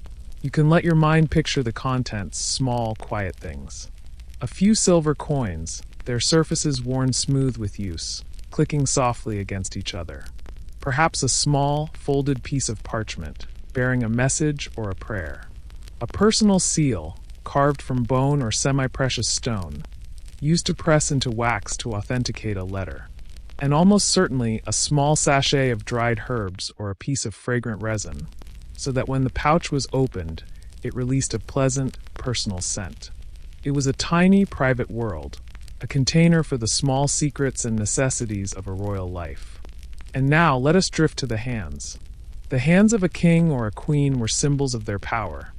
You can let your mind picture the contents, small, quiet things. A few silver coins, their surfaces worn smooth with use, clicking softly against each other. Perhaps a small, folded piece of parchment, bearing a message or a prayer. A personal seal, carved from bone or semi-precious stone, used to press into wax to authenticate a letter. And almost certainly a small sachet of dried herbs or a piece of fragrant resin, so that when the pouch was opened, it released a pleasant, personal scent. It was a tiny, private world, a container for the small secrets and necessities of a royal life. And now let us drift to the hands. The hands of a king or a queen were symbols of their power.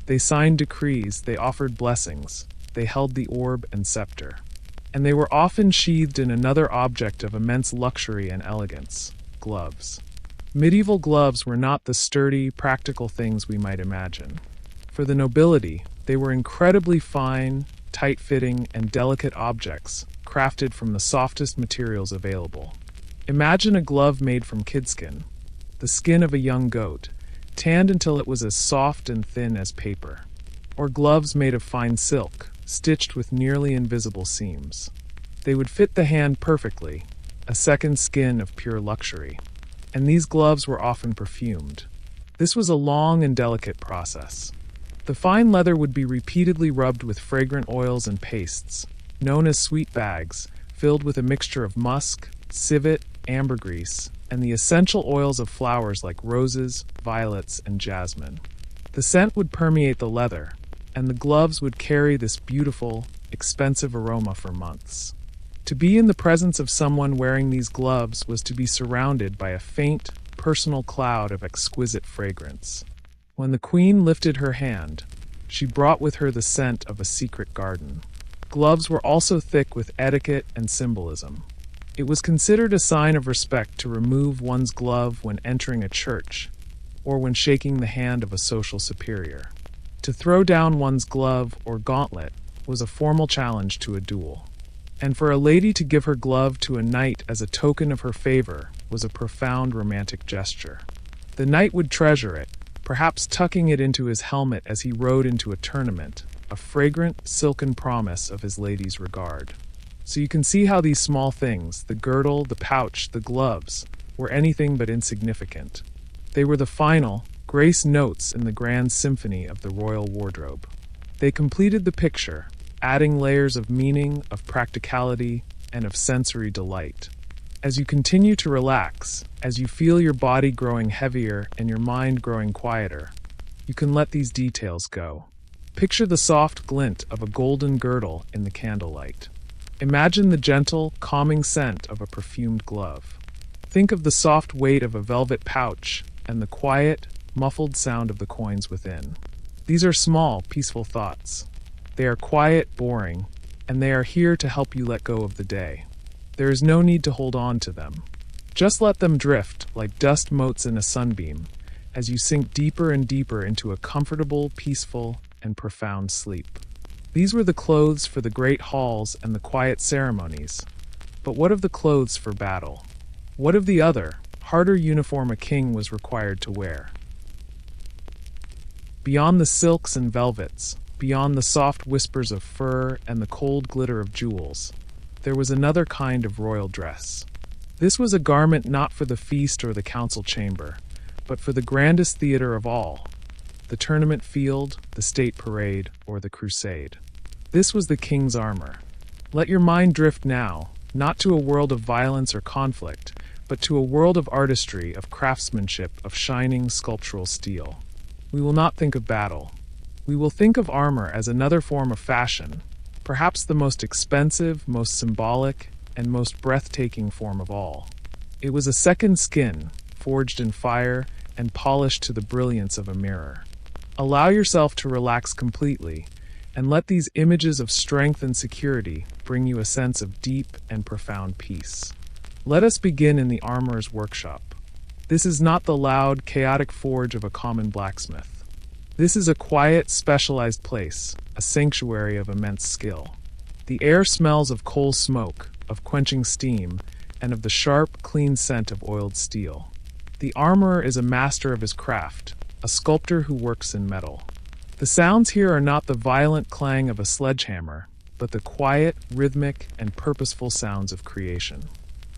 They signed decrees, they offered blessings, they held the orb and scepter. And they were often sheathed in another object of immense luxury and elegance, gloves. Medieval gloves were not the sturdy, practical things we might imagine. For the nobility, they were incredibly fine, tight-fitting, and delicate objects, crafted from the softest materials available. Imagine a glove made from kidskin, the skin of a young goat, tanned until it was as soft and thin as paper. Or gloves made of fine silk, stitched with nearly invisible seams. They would fit the hand perfectly, a second skin of pure luxury. And these gloves were often perfumed. This was a long and delicate process. The fine leather would be repeatedly rubbed with fragrant oils and pastes, known as sweet bags, filled with a mixture of musk, civet, ambergris, and the essential oils of flowers like roses, violets, and jasmine. The scent would permeate the leather, and the gloves would carry this beautiful, expensive aroma for months. To be in the presence of someone wearing these gloves was to be surrounded by a faint, personal cloud of exquisite fragrance. When the queen lifted her hand, she brought with her the scent of a secret garden. Gloves were also thick with etiquette and symbolism. It was considered a sign of respect to remove one's glove when entering a church, or when shaking the hand of a social superior. To throw down one's glove or gauntlet was a formal challenge to a duel. And for a lady to give her glove to a knight as a token of her favor was a profound romantic gesture. The knight would treasure it, perhaps tucking it into his helmet as he rode into a tournament, a fragrant, silken promise of his lady's regard. So you can see how these small things, the girdle, the pouch, the gloves, were anything but insignificant. They were the final, grace notes in the grand symphony of the royal wardrobe. They completed the picture, adding layers of meaning, of practicality, and of sensory delight. As you continue to relax, as you feel your body growing heavier and your mind growing quieter, you can let these details go. Picture the soft glint of a golden girdle in the candlelight. Imagine the gentle, calming scent of a perfumed glove. Think of the soft weight of a velvet pouch and the quiet, muffled sound of the coins within. These are small, peaceful thoughts. They are quiet, boring, and they are here to help you let go of the day. There is no need to hold on to them. Just let them drift like dust motes in a sunbeam as you sink deeper and deeper into a comfortable, peaceful, and profound sleep. These were the clothes for the great halls and the quiet ceremonies. But what of the clothes for battle? What of the other, harder uniform a king was required to wear? Beyond the silks and velvets, beyond the soft whispers of fur and the cold glitter of jewels, there was another kind of royal dress. This was a garment not for the feast or the council chamber, but for the grandest theater of all, the tournament field, the state parade, or the crusade. This was the king's armor. Let your mind drift now, not to a world of violence or conflict, but to a world of artistry, of craftsmanship, of shining sculptural steel. We will not think of battle. We will think of armor as another form of fashion, perhaps the most expensive, most symbolic, and most breathtaking form of all. It was a second skin, forged in fire and polished to the brilliance of a mirror. Allow yourself to relax completely, and let these images of strength and security bring you a sense of deep and profound peace. Let us begin in the armorer's workshop. This is not the loud, chaotic forge of a common blacksmith. This is a quiet, specialized place, a sanctuary of immense skill. The air smells of coal smoke, of quenching steam, and of the sharp, clean scent of oiled steel. The armorer is a master of his craft, a sculptor who works in metal. The sounds here are not the violent clang of a sledgehammer, but the quiet, rhythmic, and purposeful sounds of creation.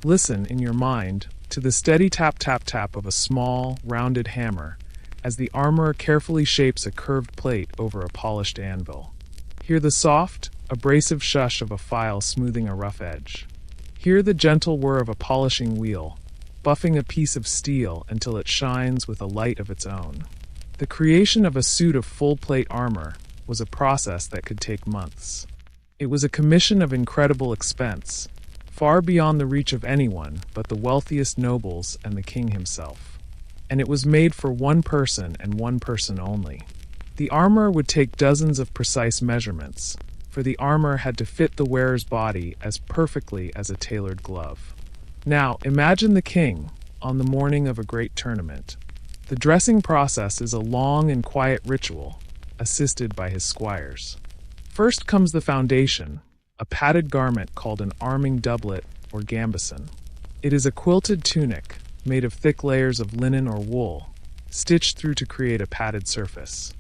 Listen, in your mind, to the steady tap-tap-tap of a small, rounded hammer as the armorer carefully shapes a curved plate over a polished anvil. Hear the soft, abrasive shush of a file smoothing a rough edge. Hear the gentle whir of a polishing wheel, buffing a piece of steel until it shines with a light of its own. The creation of a suit of full-plate armor was a process that could take months. It was a commission of incredible expense, far beyond the reach of anyone but the wealthiest nobles and the king himself. And it was made for one person and one person only. The armor would take dozens of precise measurements, for the armor had to fit the wearer's body as perfectly as a tailored glove. Now, imagine the king on the morning of a great tournament. The dressing process is a long and quiet ritual, assisted by his squires. First comes the foundation, a padded garment called an arming doublet or gambeson. It is a quilted tunic, made of thick layers of linen or wool, stitched through to create a padded surface.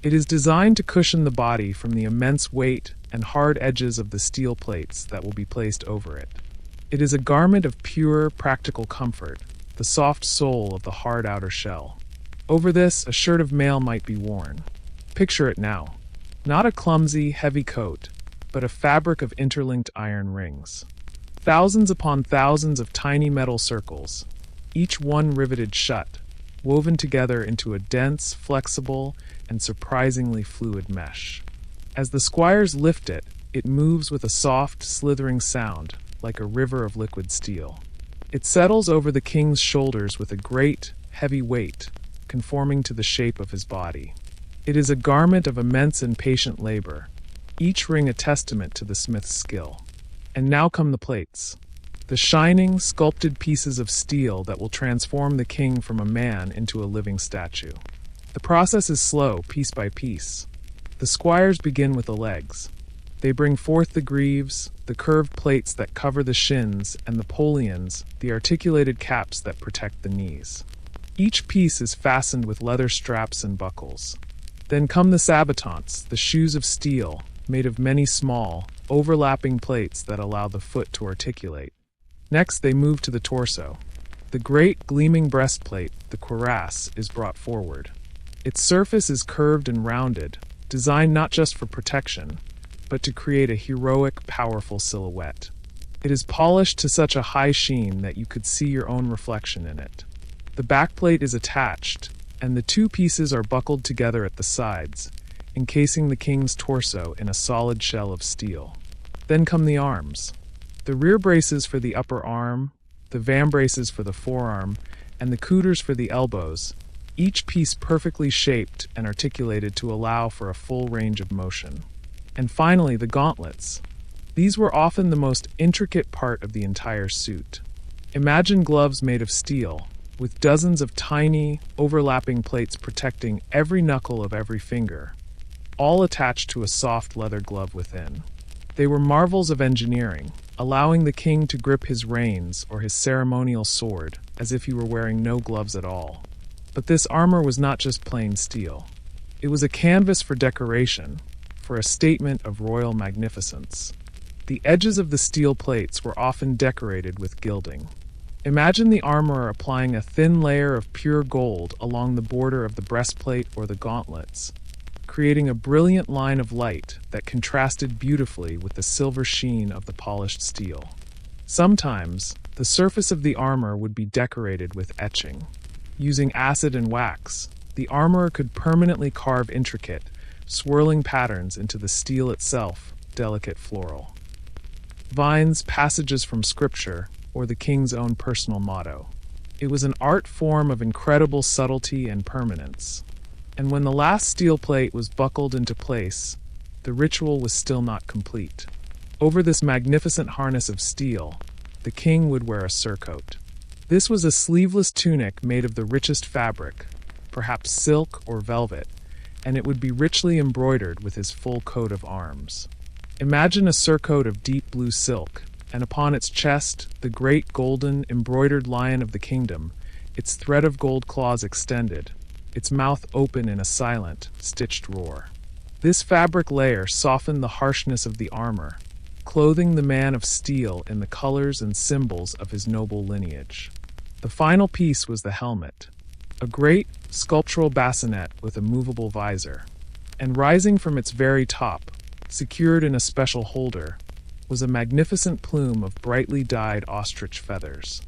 It is designed to cushion the body from the immense weight and hard edges of the steel plates that will be placed over it. It is a garment of pure, practical comfort, the soft sole of the hard outer shell. Over this, a shirt of mail might be worn. Picture it now. Not a clumsy, heavy coat, but a fabric of interlinked iron rings. Thousands upon thousands of tiny metal circles, each one riveted shut, woven together into a dense, flexible, and surprisingly fluid mesh. As the squires lift it, it moves with a soft, slithering sound, like a river of liquid steel. It settles over the king's shoulders with a great, heavy weight, conforming to the shape of his body. It is a garment of immense and patient labor, each ring a testament to the smith's skill. And now come the plates. The shining, sculpted pieces of steel that will transform the king from a man into a living statue. The process is slow, piece by piece. The squires begin with the legs. They bring forth the greaves, the curved plates that cover the shins, and the polions, the articulated caps that protect the knees. Each piece is fastened with leather straps and buckles. Then come the sabatons, the shoes of steel, made of many small, overlapping plates that allow the foot to articulate. Next, they move to the torso. The great, gleaming breastplate, the cuirass, is brought forward. Its surface is curved and rounded, designed not just for protection, but to create a heroic, powerful silhouette. It is polished to such a high sheen that you could see your own reflection in it. The backplate is attached, and the two pieces are buckled together at the sides, encasing the king's torso in a solid shell of steel. Then come the arms. The rear braces for the upper arm, the vambraces for the forearm, and the couters for the elbows, each piece perfectly shaped and articulated to allow for a full range of motion. And finally, the gauntlets. These were often the most intricate part of the entire suit. Imagine gloves made of steel, with dozens of tiny, overlapping plates protecting every knuckle of every finger, all attached to a soft leather glove within. They were marvels of engineering, allowing the king to grip his reins or his ceremonial sword as if he were wearing no gloves at all. But this armor was not just plain steel. It was a canvas for decoration, for a statement of royal magnificence. The edges of the steel plates were often decorated with gilding. Imagine the armorer applying a thin layer of pure gold along the border of the breastplate or the gauntlets, creating a brilliant line of light that contrasted beautifully with the silver sheen of the polished steel. Sometimes, the surface of the armor would be decorated with etching. Using acid and wax, the armorer could permanently carve intricate, swirling patterns into the steel itself, delicate floral. Vines, passages from scripture, or the king's own personal motto. It was an art form of incredible subtlety and permanence. And when the last steel plate was buckled into place, the ritual was still not complete. Over this magnificent harness of steel, the king would wear a surcoat. This was a sleeveless tunic made of the richest fabric, perhaps silk or velvet, and it would be richly embroidered with his full coat of arms. Imagine a surcoat of deep blue silk, and upon its chest, the great golden, embroidered lion of the kingdom, its thread of gold claws extended, its mouth open in a silent, stitched roar. This fabric layer softened the harshness of the armor, clothing the man of steel in the colors and symbols of his noble lineage. The final piece was the helmet, a great, sculptural bassinet with a movable visor. And rising from its very top, secured in a special holder, was a magnificent plume of brightly dyed ostrich feathers.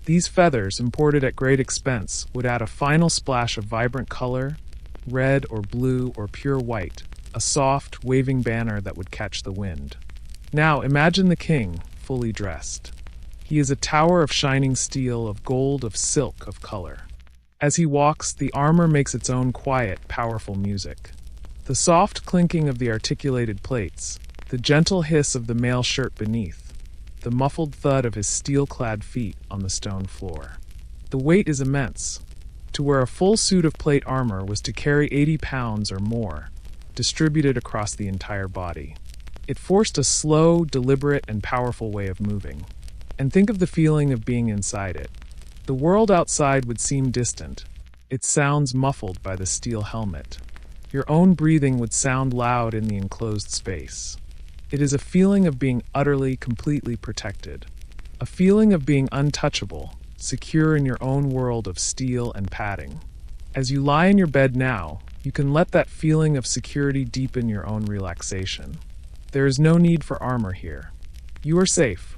These feathers, imported at great expense, would add a final splash of vibrant color, red or blue or pure white, a soft, waving banner that would catch the wind. Now imagine the king, fully dressed. He is a tower of shining steel, of gold, of silk, of color. As he walks, the armor makes its own quiet, powerful music. The soft clinking of the articulated plates, the gentle hiss of the mail shirt beneath, the muffled thud of his steel-clad feet on the stone floor. The weight is immense. To wear a full suit of plate armor was to carry 80 pounds or more, distributed across the entire body. It forced a slow, deliberate, and powerful way of moving. And think of the feeling of being inside it. The world outside would seem distant, its sounds muffled by the steel helmet. Your own breathing would sound loud in the enclosed space. It is a feeling of being utterly, completely protected. A feeling of being untouchable, secure in your own world of steel and padding. As you lie in your bed now, you can let that feeling of security deepen your own relaxation. There is no need for armor here. You are safe.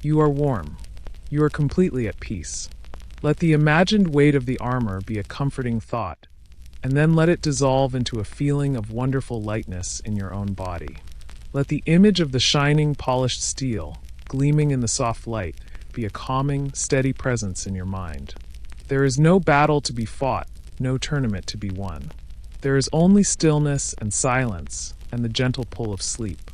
You are warm. You are completely at peace. Let the imagined weight of the armor be a comforting thought, and then let it dissolve into a feeling of wonderful lightness in your own body. Let the image of the shining, polished steel, gleaming in the soft light, be a calming, steady presence in your mind. There is no battle to be fought, no tournament to be won. There is only stillness and silence and the gentle pull of sleep.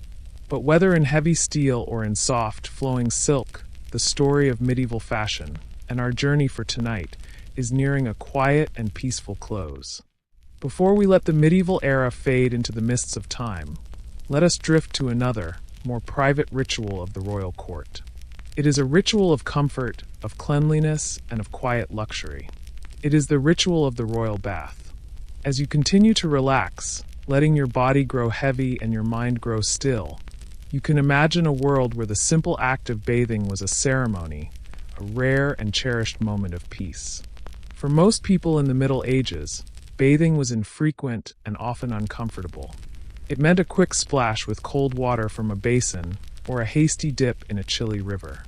But whether in heavy steel or in soft, flowing silk, the story of medieval fashion, and our journey for tonight, is nearing a quiet and peaceful close. Before we let the medieval era fade into the mists of time, let us drift to another, more private ritual of the royal court. It is a ritual of comfort, of cleanliness, and of quiet luxury. It is the ritual of the royal bath. As you continue to relax, letting your body grow heavy and your mind grow still, you can imagine a world where the simple act of bathing was a ceremony, a rare and cherished moment of peace. For most people in the Middle Ages, bathing was infrequent and often uncomfortable. It meant a quick splash with cold water from a basin or a hasty dip in a chilly river.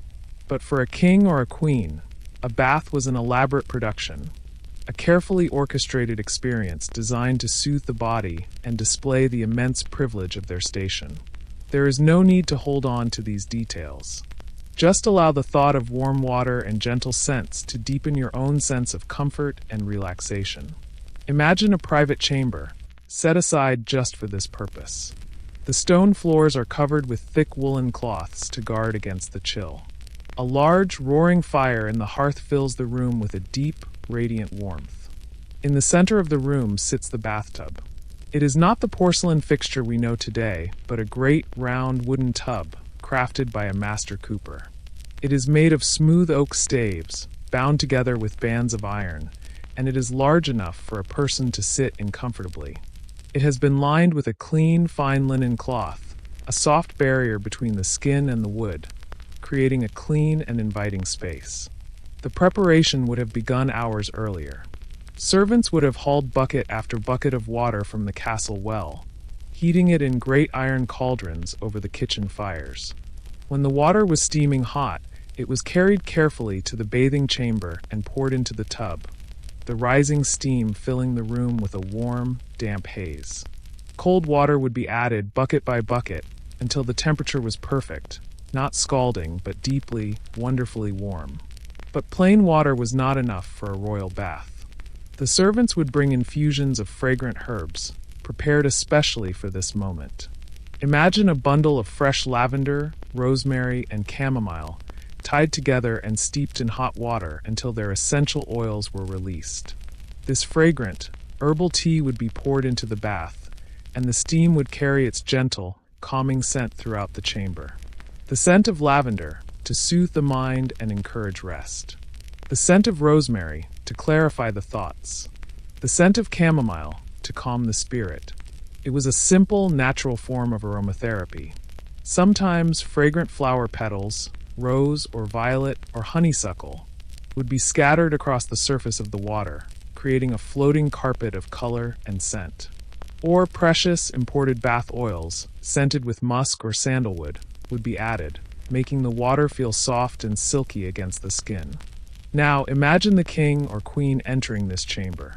But for a king or a queen, a bath was an elaborate production, a carefully orchestrated experience designed to soothe the body and display the immense privilege of their station. There is no need to hold on to these details. Just allow the thought of warm water and gentle scents to deepen your own sense of comfort and relaxation. Imagine a private chamber, set aside just for this purpose. The stone floors are covered with thick woolen cloths to guard against the chill. A large, roaring fire in the hearth fills the room with a deep, radiant warmth. In the center of the room sits the bathtub. It is not the porcelain fixture we know today, but a great, round wooden tub, crafted by a master cooper. It is made of smooth oak staves, bound together with bands of iron, and it is large enough for a person to sit in comfortably. It has been lined with a clean, fine linen cloth, a soft barrier between the skin and the wood, creating a clean and inviting space. The preparation would have begun hours earlier. Servants would have hauled bucket after bucket of water from the castle well, heating it in great iron cauldrons over the kitchen fires. When the water was steaming hot, it was carried carefully to the bathing chamber and poured into the tub, the rising steam filling the room with a warm, damp haze. Cold water would be added bucket by bucket until the temperature was perfect, not scalding but deeply, wonderfully warm. But plain water was not enough for a royal bath. The servants would bring infusions of fragrant herbs, prepared especially for this moment. Imagine a bundle of fresh lavender, rosemary, and chamomile, tied together and steeped in hot water until their essential oils were released. This fragrant, herbal tea would be poured into the bath, and the steam would carry its gentle, calming scent throughout the chamber. The scent of lavender, to soothe the mind and encourage rest. The scent of rosemary, to clarify the thoughts. The scent of chamomile, to calm the spirit. It was a simple, natural form of aromatherapy. Sometimes fragrant flower petals, rose or violet or honeysuckle, would be scattered across the surface of the water, creating a floating carpet of color and scent. Or precious imported bath oils, scented with musk or sandalwood, would be added, making the water feel soft and silky against the skin. Now, imagine the king or queen entering this chamber.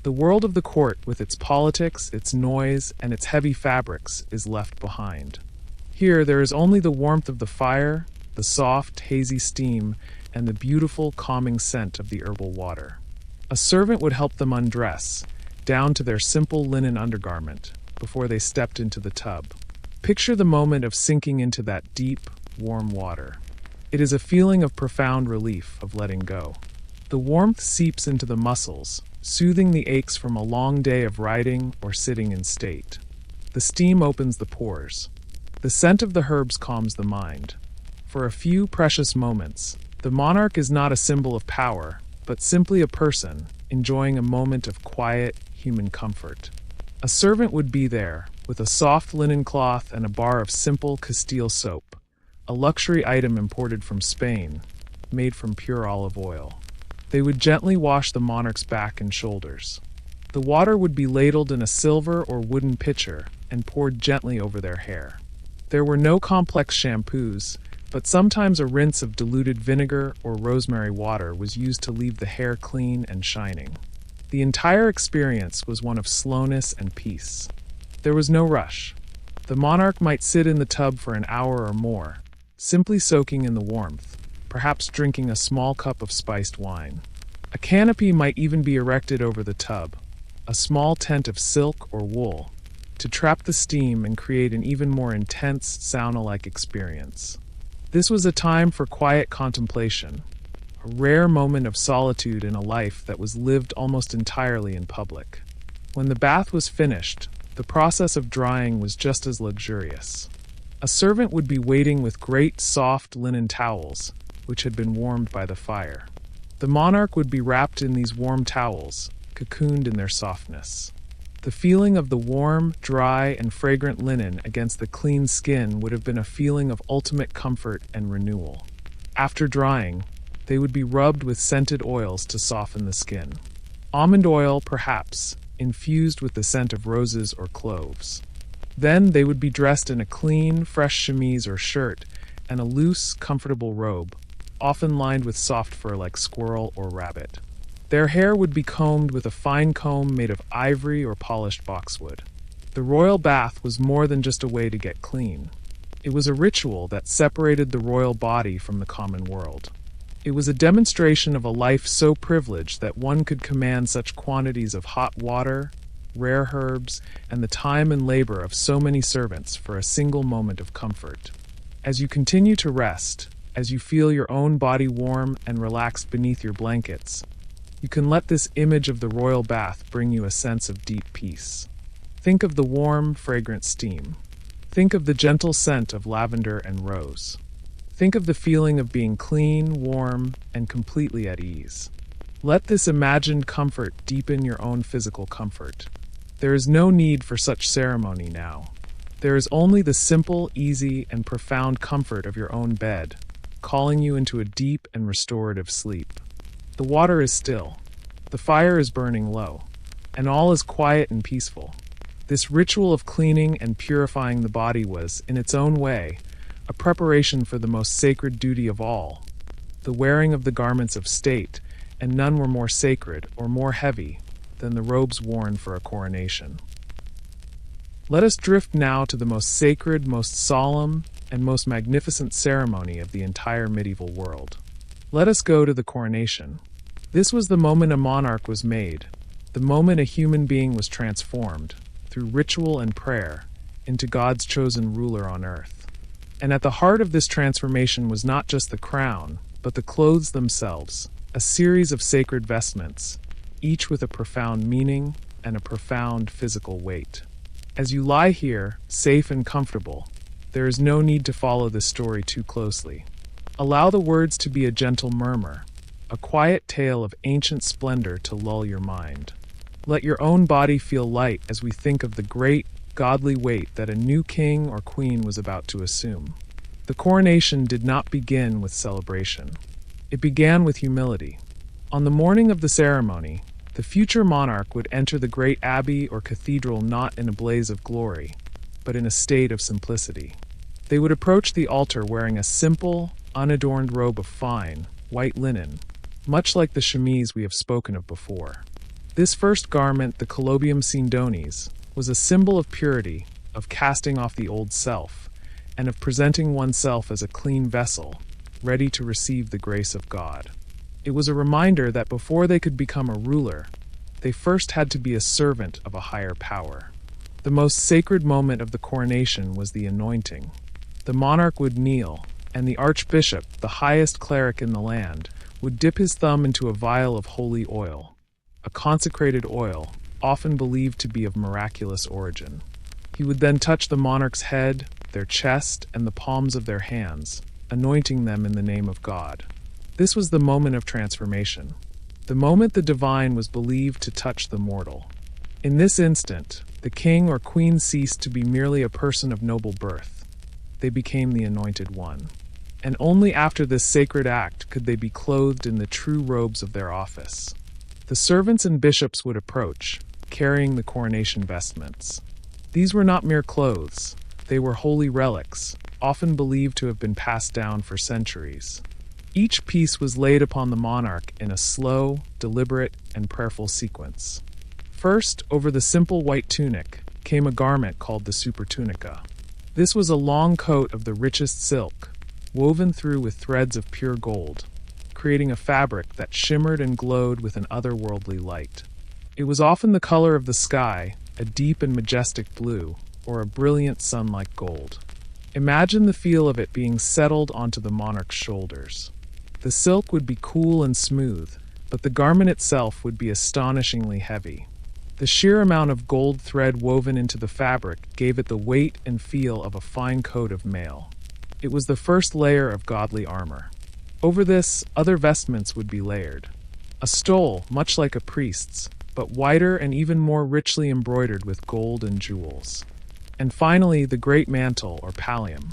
The world of the court, with its politics, its noise, and its heavy fabrics, is left behind. Here, there is only the warmth of the fire, the soft, hazy steam, and the beautiful, calming scent of the herbal water. A servant would help them undress, down to their simple linen undergarment, before they stepped into the tub. Picture the moment of sinking into that deep, warm water. It is a feeling of profound relief, of letting go. The warmth seeps into the muscles, soothing the aches from a long day of riding or sitting in state. The steam opens the pores. The scent of the herbs calms the mind. For a few precious moments, the monarch is not a symbol of power, but simply a person, enjoying a moment of quiet, human comfort. A servant would be there, with a soft linen cloth and a bar of simple Castile soap, a luxury item imported from Spain, made from pure olive oil. They would gently wash the monarch's back and shoulders. The water would be ladled in a silver or wooden pitcher and poured gently over their hair. There were no complex shampoos, but sometimes a rinse of diluted vinegar or rosemary water was used to leave the hair clean and shining. The entire experience was one of slowness and peace. There was no rush. The monarch might sit in the tub for an hour or more, simply soaking in the warmth, perhaps drinking a small cup of spiced wine. A canopy might even be erected over the tub, a small tent of silk or wool, to trap the steam and create an even more intense, sauna-like experience. This was a time for quiet contemplation, a rare moment of solitude in a life that was lived almost entirely in public. When the bath was finished, the process of drying was just as luxurious. A servant would be waiting with great, soft linen towels, which had been warmed by the fire. The monarch would be wrapped in these warm towels, cocooned in their softness. The feeling of the warm, dry, and fragrant linen against the clean skin would have been a feeling of ultimate comfort and renewal. After drying, they would be rubbed with scented oils to soften the skin. Almond oil, perhaps, infused with the scent of roses or cloves. Then they would be dressed in a clean, fresh chemise or shirt and a loose, comfortable robe, often lined with soft fur like squirrel or rabbit. Their hair would be combed with a fine comb made of ivory or polished boxwood. The royal bath was more than just a way to get clean. It was a ritual that separated the royal body from the common world. It was a demonstration of a life so privileged that one could command such quantities of hot water, rare herbs, and the time and labor of so many servants for a single moment of comfort. As you continue to rest, as you feel your own body warm and relaxed beneath your blankets, you can let this image of the royal bath bring you a sense of deep peace. Think of the warm, fragrant steam. Think of the gentle scent of lavender and rose. Think of the feeling of being clean, warm, and completely at ease. Let this imagined comfort deepen your own physical comfort. There is no need for such ceremony now. There is only the simple, easy, and profound comfort of your own bed, calling you into a deep and restorative sleep. The water is still, the fire is burning low, and all is quiet and peaceful. This ritual of cleaning and purifying the body was, in its own way, a preparation for the most sacred duty of all, the wearing of the garments of state, and none were more sacred or more heavy than the robes worn for a coronation. Let us drift now to the most sacred, most solemn, and most magnificent ceremony of the entire medieval world. Let us go to the coronation. This was the moment a monarch was made, the moment a human being was transformed, through ritual and prayer, into God's chosen ruler on earth. And at the heart of this transformation was not just the crown, but the clothes themselves, a series of sacred vestments, each with a profound meaning and a profound physical weight. As you lie here, safe and comfortable, there is no need to follow this story too closely. Allow the words to be a gentle murmur, a quiet tale of ancient splendor to lull your mind. Let your own body feel light as we think of the great, godly weight that a new king or queen was about to assume. The coronation did not begin with celebration. It began with humility. On the morning of the ceremony, the future monarch would enter the great abbey or cathedral not in a blaze of glory, but in a state of simplicity. They would approach the altar wearing a simple, unadorned robe of fine, white linen, much like the chemise we have spoken of before. This first garment, the colobium cindonis, was a symbol of purity, of casting off the old self, and of presenting oneself as a clean vessel, ready to receive the grace of God. It was a reminder that before they could become a ruler, they first had to be a servant of a higher power. The most sacred moment of the coronation was the anointing. The monarch would kneel, and the archbishop, the highest cleric in the land, would dip his thumb into a vial of holy oil, a consecrated oil, often believed to be of miraculous origin. He would then touch the monarch's head, their chest, and the palms of their hands, anointing them in the name of God. This was the moment of transformation, the moment the divine was believed to touch the mortal. In this instant, the king or queen ceased to be merely a person of noble birth. They became the anointed one. And only after this sacred act could they be clothed in the true robes of their office. The servants and bishops would approach, carrying the coronation vestments. These were not mere clothes. They were holy relics, often believed to have been passed down for centuries. Each piece was laid upon the monarch in a slow, deliberate, and prayerful sequence. First, over the simple white tunic, came a garment called the supertunica. This was a long coat of the richest silk, woven through with threads of pure gold, creating a fabric that shimmered and glowed with an otherworldly light. It was often the color of the sky, a deep and majestic blue, or a brilliant sun-like gold. Imagine the feel of it being settled onto the monarch's shoulders. The silk would be cool and smooth, but the garment itself would be astonishingly heavy. The sheer amount of gold thread woven into the fabric gave it the weight and feel of a fine coat of mail. It was the first layer of godly armor. Over this, other vestments would be layered. A stole, much like a priest's, but whiter and even more richly embroidered with gold and jewels. And finally, the great mantle, or pallium.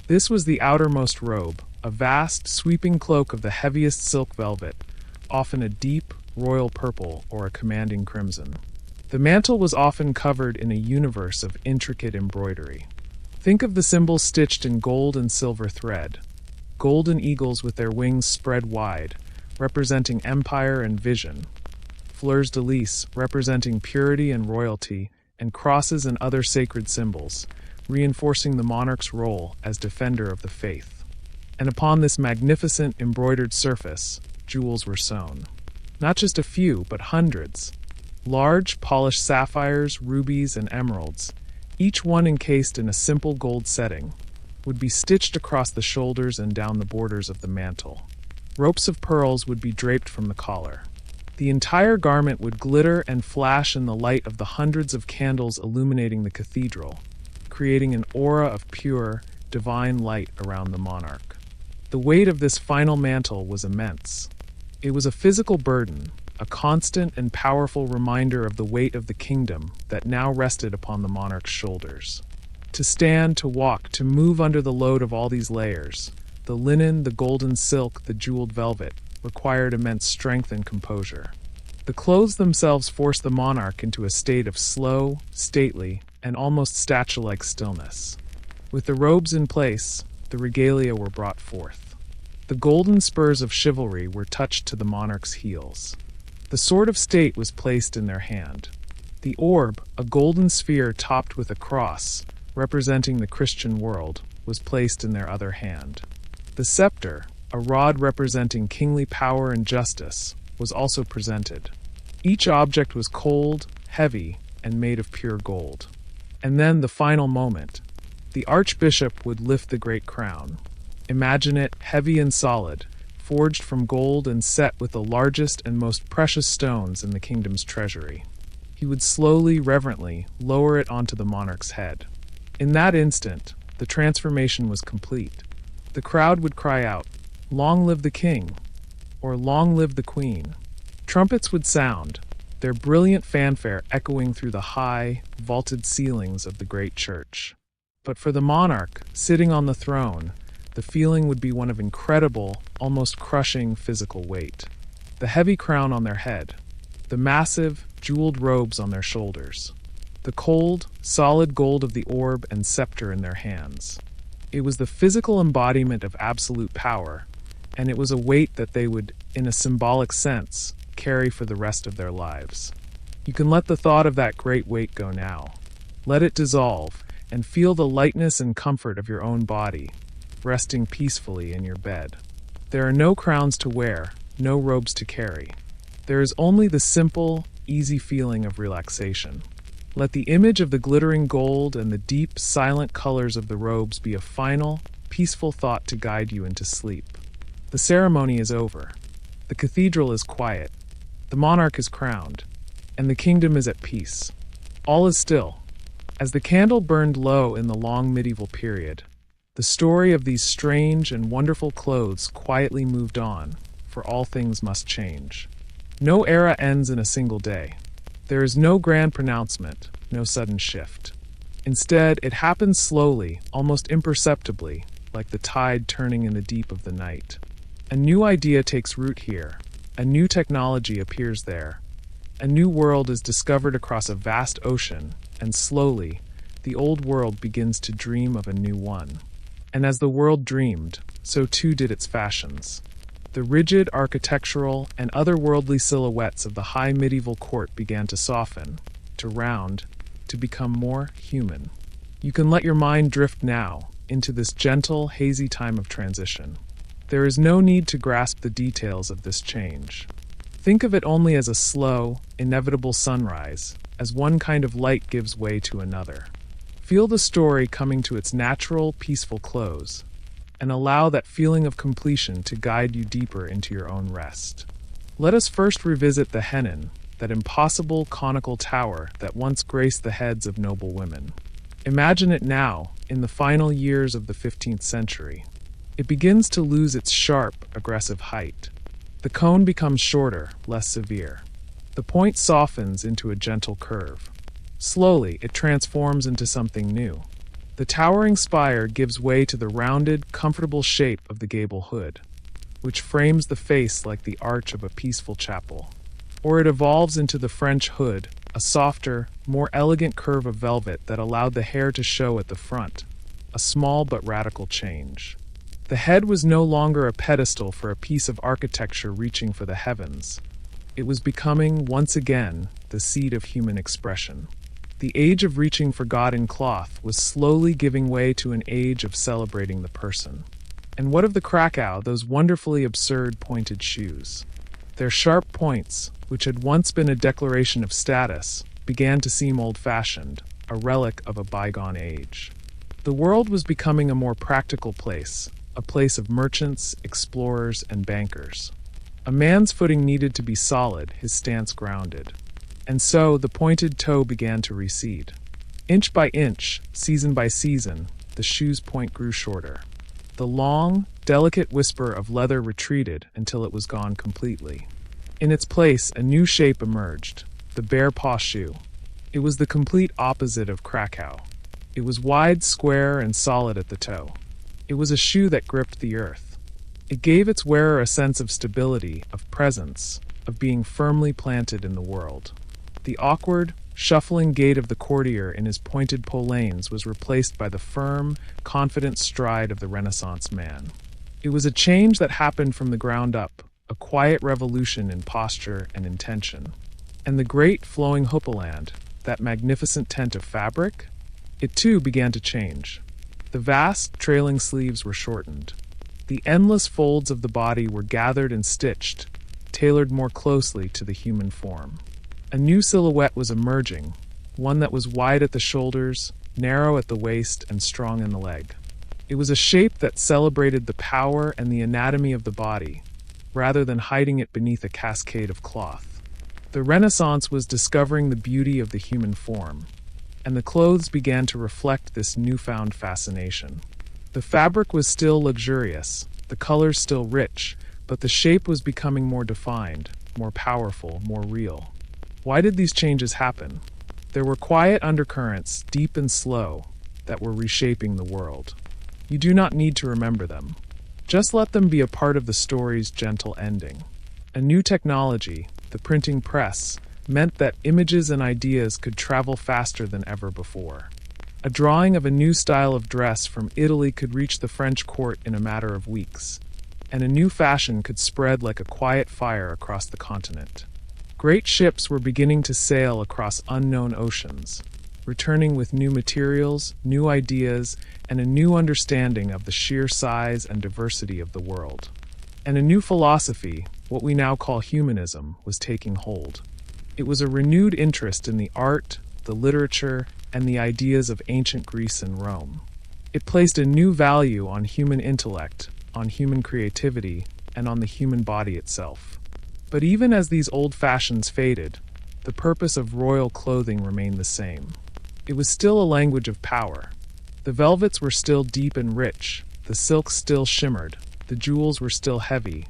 This was the outermost robe, a vast, sweeping cloak of the heaviest silk velvet, often a deep, royal purple or a commanding crimson. The mantle was often covered in a universe of intricate embroidery. Think of the symbols stitched in gold and silver thread. Golden eagles with their wings spread wide, representing empire and vision. Fleurs de lis, representing purity and royalty, and crosses and other sacred symbols, reinforcing the monarch's role as defender of the faith. And upon this magnificent embroidered surface, jewels were sewn. Not just a few, but hundreds. Large, polished sapphires, rubies, and emeralds, each one encased in a simple gold setting, would be stitched across the shoulders and down the borders of the mantle. Ropes of pearls would be draped from the collar. The entire garment would glitter and flash in the light of the hundreds of candles illuminating the cathedral, creating an aura of pure, divine light around the monarch. The weight of this final mantle was immense. It was a physical burden, a constant and powerful reminder of the weight of the kingdom that now rested upon the monarch's shoulders. To stand, to walk, to move under the load of all these layers, the linen, the golden silk, the jeweled velvet, required immense strength and composure. The clothes themselves forced the monarch into a state of slow, stately, and almost statue-like stillness. With the robes in place, the regalia were brought forth. The golden spurs of chivalry were touched to the monarch's heels. The sword of state was placed in their hand. The orb, a golden sphere topped with a cross, representing the Christian world, was placed in their other hand. The scepter, a rod representing kingly power and justice, was also presented. Each object was cold, heavy, and made of pure gold. And then the final moment. The archbishop would lift the great crown. Imagine it heavy and solid, forged from gold and set with the largest and most precious stones in the kingdom's treasury. He would slowly, reverently, lower it onto the monarch's head. In that instant, the transformation was complete. The crowd would cry out, "Long live the king," or "Long live the queen." Trumpets would sound, their brilliant fanfare echoing through the high, vaulted ceilings of the great church. But for the monarch, sitting on the throne, the feeling would be one of incredible, almost crushing physical weight. The heavy crown on their head, the massive, jeweled robes on their shoulders, the cold, solid gold of the orb and scepter in their hands. It was the physical embodiment of absolute power, and it was a weight that they would, in a symbolic sense, carry for the rest of their lives. You can let the thought of that great weight go now. Let it dissolve, and feel the lightness and comfort of your own body, resting peacefully in your bed. There are no crowns to wear, no robes to carry. There is only the simple, easy feeling of relaxation. Let the image of the glittering gold and the deep, silent colors of the robes be a final, peaceful thought to guide you into sleep. The ceremony is over. The cathedral is quiet. The monarch is crowned, and the kingdom is at peace. All is still. As the candle burned low in the long medieval period, the story of these strange and wonderful clothes quietly moved on, for all things must change. No era ends in a single day. There is no grand pronouncement, no sudden shift. Instead, it happens slowly, almost imperceptibly, like the tide turning in the deep of the night. A new idea takes root here. A new technology appears there. A new world is discovered across a vast ocean, and slowly, the old world begins to dream of a new one. And as the world dreamed, so too did its fashions. The rigid architectural and otherworldly silhouettes of the high medieval court began to soften, to round, to become more human. You can let your mind drift now into this gentle, hazy time of transition. There is no need to grasp the details of this change. Think of it only as a slow, inevitable sunrise, as one kind of light gives way to another. Feel the story coming to its natural, peaceful close, and allow that feeling of completion to guide you deeper into your own rest. Let us first revisit the Henan, that impossible conical tower that once graced the heads of noble women. Imagine it now, in the final years of the 15th century. It begins to lose its sharp, aggressive height. The cone becomes shorter, less severe. The point softens into a gentle curve. Slowly, it transforms into something new. The towering spire gives way to the rounded, comfortable shape of the gable hood, which frames the face like the arch of a peaceful chapel. Or it evolves into the French hood, a softer, more elegant curve of velvet that allowed the hair to show at the front, a small but radical change. The head was no longer a pedestal for a piece of architecture reaching for the heavens. It was becoming, once again, the seat of human expression. The age of reaching for God in cloth was slowly giving way to an age of celebrating the person. And what of the Krakow, those wonderfully absurd pointed shoes? Their sharp points, which had once been a declaration of status, began to seem old-fashioned, a relic of a bygone age. The world was becoming a more practical place, a place of merchants, explorers, and bankers. A man's footing needed to be solid, his stance grounded. And so the pointed toe began to recede. Inch by inch, season by season, the shoe's point grew shorter. The long, delicate whisper of leather retreated until it was gone completely. In its place, a new shape emerged, the bare paw shoe. It was the complete opposite of Krakow. It was wide, square, and solid at the toe. It was a shoe that gripped the earth. It gave its wearer a sense of stability, of presence, of being firmly planted in the world. The awkward, shuffling gait of the courtier in his pointed polaines was replaced by the firm, confident stride of the Renaissance man. It was a change that happened from the ground up, a quiet revolution in posture and intention. And the great flowing huppeland, that magnificent tent of fabric, it too began to change. The vast, trailing sleeves were shortened. The endless folds of the body were gathered and stitched, tailored more closely to the human form. A new silhouette was emerging, one that was wide at the shoulders, narrow at the waist, and strong in the leg. It was a shape that celebrated the power and the anatomy of the body, rather than hiding it beneath a cascade of cloth. The Renaissance was discovering the beauty of the human form, and the clothes began to reflect this newfound fascination. The fabric was still luxurious, the colors still rich, but the shape was becoming more defined, more powerful, more real. Why did these changes happen? There were quiet undercurrents, deep and slow, that were reshaping the world. You do not need to remember them. Just let them be a part of the story's gentle ending. A new technology, the printing press, meant that images and ideas could travel faster than ever before. A drawing of a new style of dress from Italy could reach the French court in a matter of weeks, and a new fashion could spread like a quiet fire across the continent. Great ships were beginning to sail across unknown oceans, returning with new materials, new ideas, and a new understanding of the sheer size and diversity of the world. And a new philosophy, what we now call humanism, was taking hold. It was a renewed interest in the art, the literature, and the ideas of ancient Greece and Rome. It placed a new value on human intellect, on human creativity, and on the human body itself. But even as these old fashions faded, the purpose of royal clothing remained the same. It was still a language of power. The velvets were still deep and rich, the silks still shimmered, the jewels were still heavy,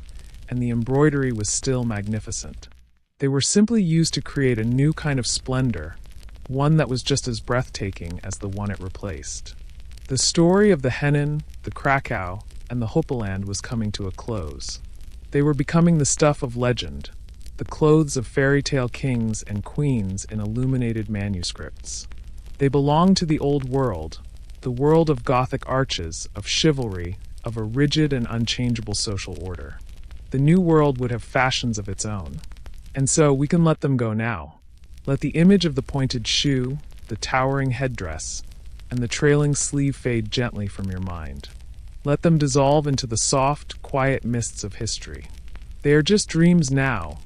and the embroidery was still magnificent. They were simply used to create a new kind of splendor, one that was just as breathtaking as the one it replaced. The story of the Henan, the Krakow, and the Huppeland was coming to a close. They were becoming the stuff of legend, the clothes of fairy tale kings and queens in illuminated manuscripts. They belonged to the old world, the world of Gothic arches, of chivalry, of a rigid and unchangeable social order. The new world would have fashions of its own. And so we can let them go now. Let the image of the pointed shoe, the towering headdress, and the trailing sleeve fade gently from your mind. Let them dissolve into the soft, quiet mists of history. They are just dreams now,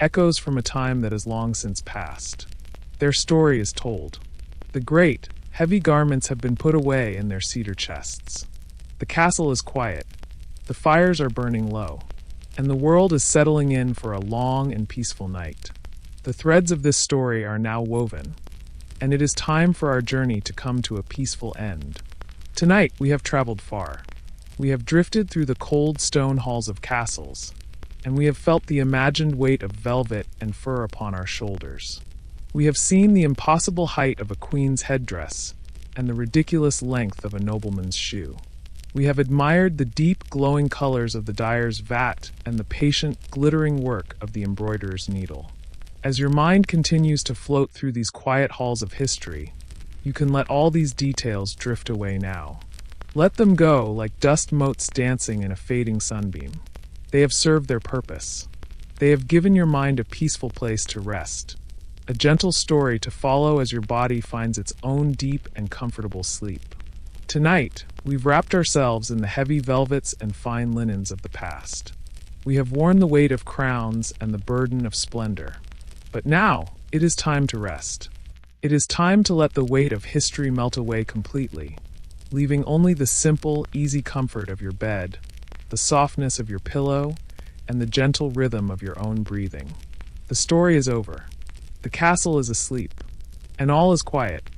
echoes from a time that has long since passed. Their story is told. The great, heavy garments have been put away in their cedar chests. The castle is quiet. The fires are burning low, and the world is settling in for a long and peaceful night. The threads of this story are now woven, and it is time for our journey to come to a peaceful end. Tonight, we have traveled far. We have drifted through the cold stone halls of castles, and we have felt the imagined weight of velvet and fur upon our shoulders. We have seen the impossible height of a queen's headdress and the ridiculous length of a nobleman's shoe. We have admired the deep, glowing colors of the dyer's vat and the patient, glittering work of the embroiderer's needle. As your mind continues to float through these quiet halls of history, you can let all these details drift away now. Let them go like dust motes dancing in a fading sunbeam. They have served their purpose. They have given your mind a peaceful place to rest, a gentle story to follow as your body finds its own deep and comfortable sleep. Tonight, we've wrapped ourselves in the heavy velvets and fine linens of the past. We have worn the weight of crowns and the burden of splendor. But now, it is time to rest. It is time to let the weight of history melt away completely, leaving only the simple, easy comfort of your bed, the softness of your pillow, and the gentle rhythm of your own breathing. The story is over. The castle is asleep, and all is quiet.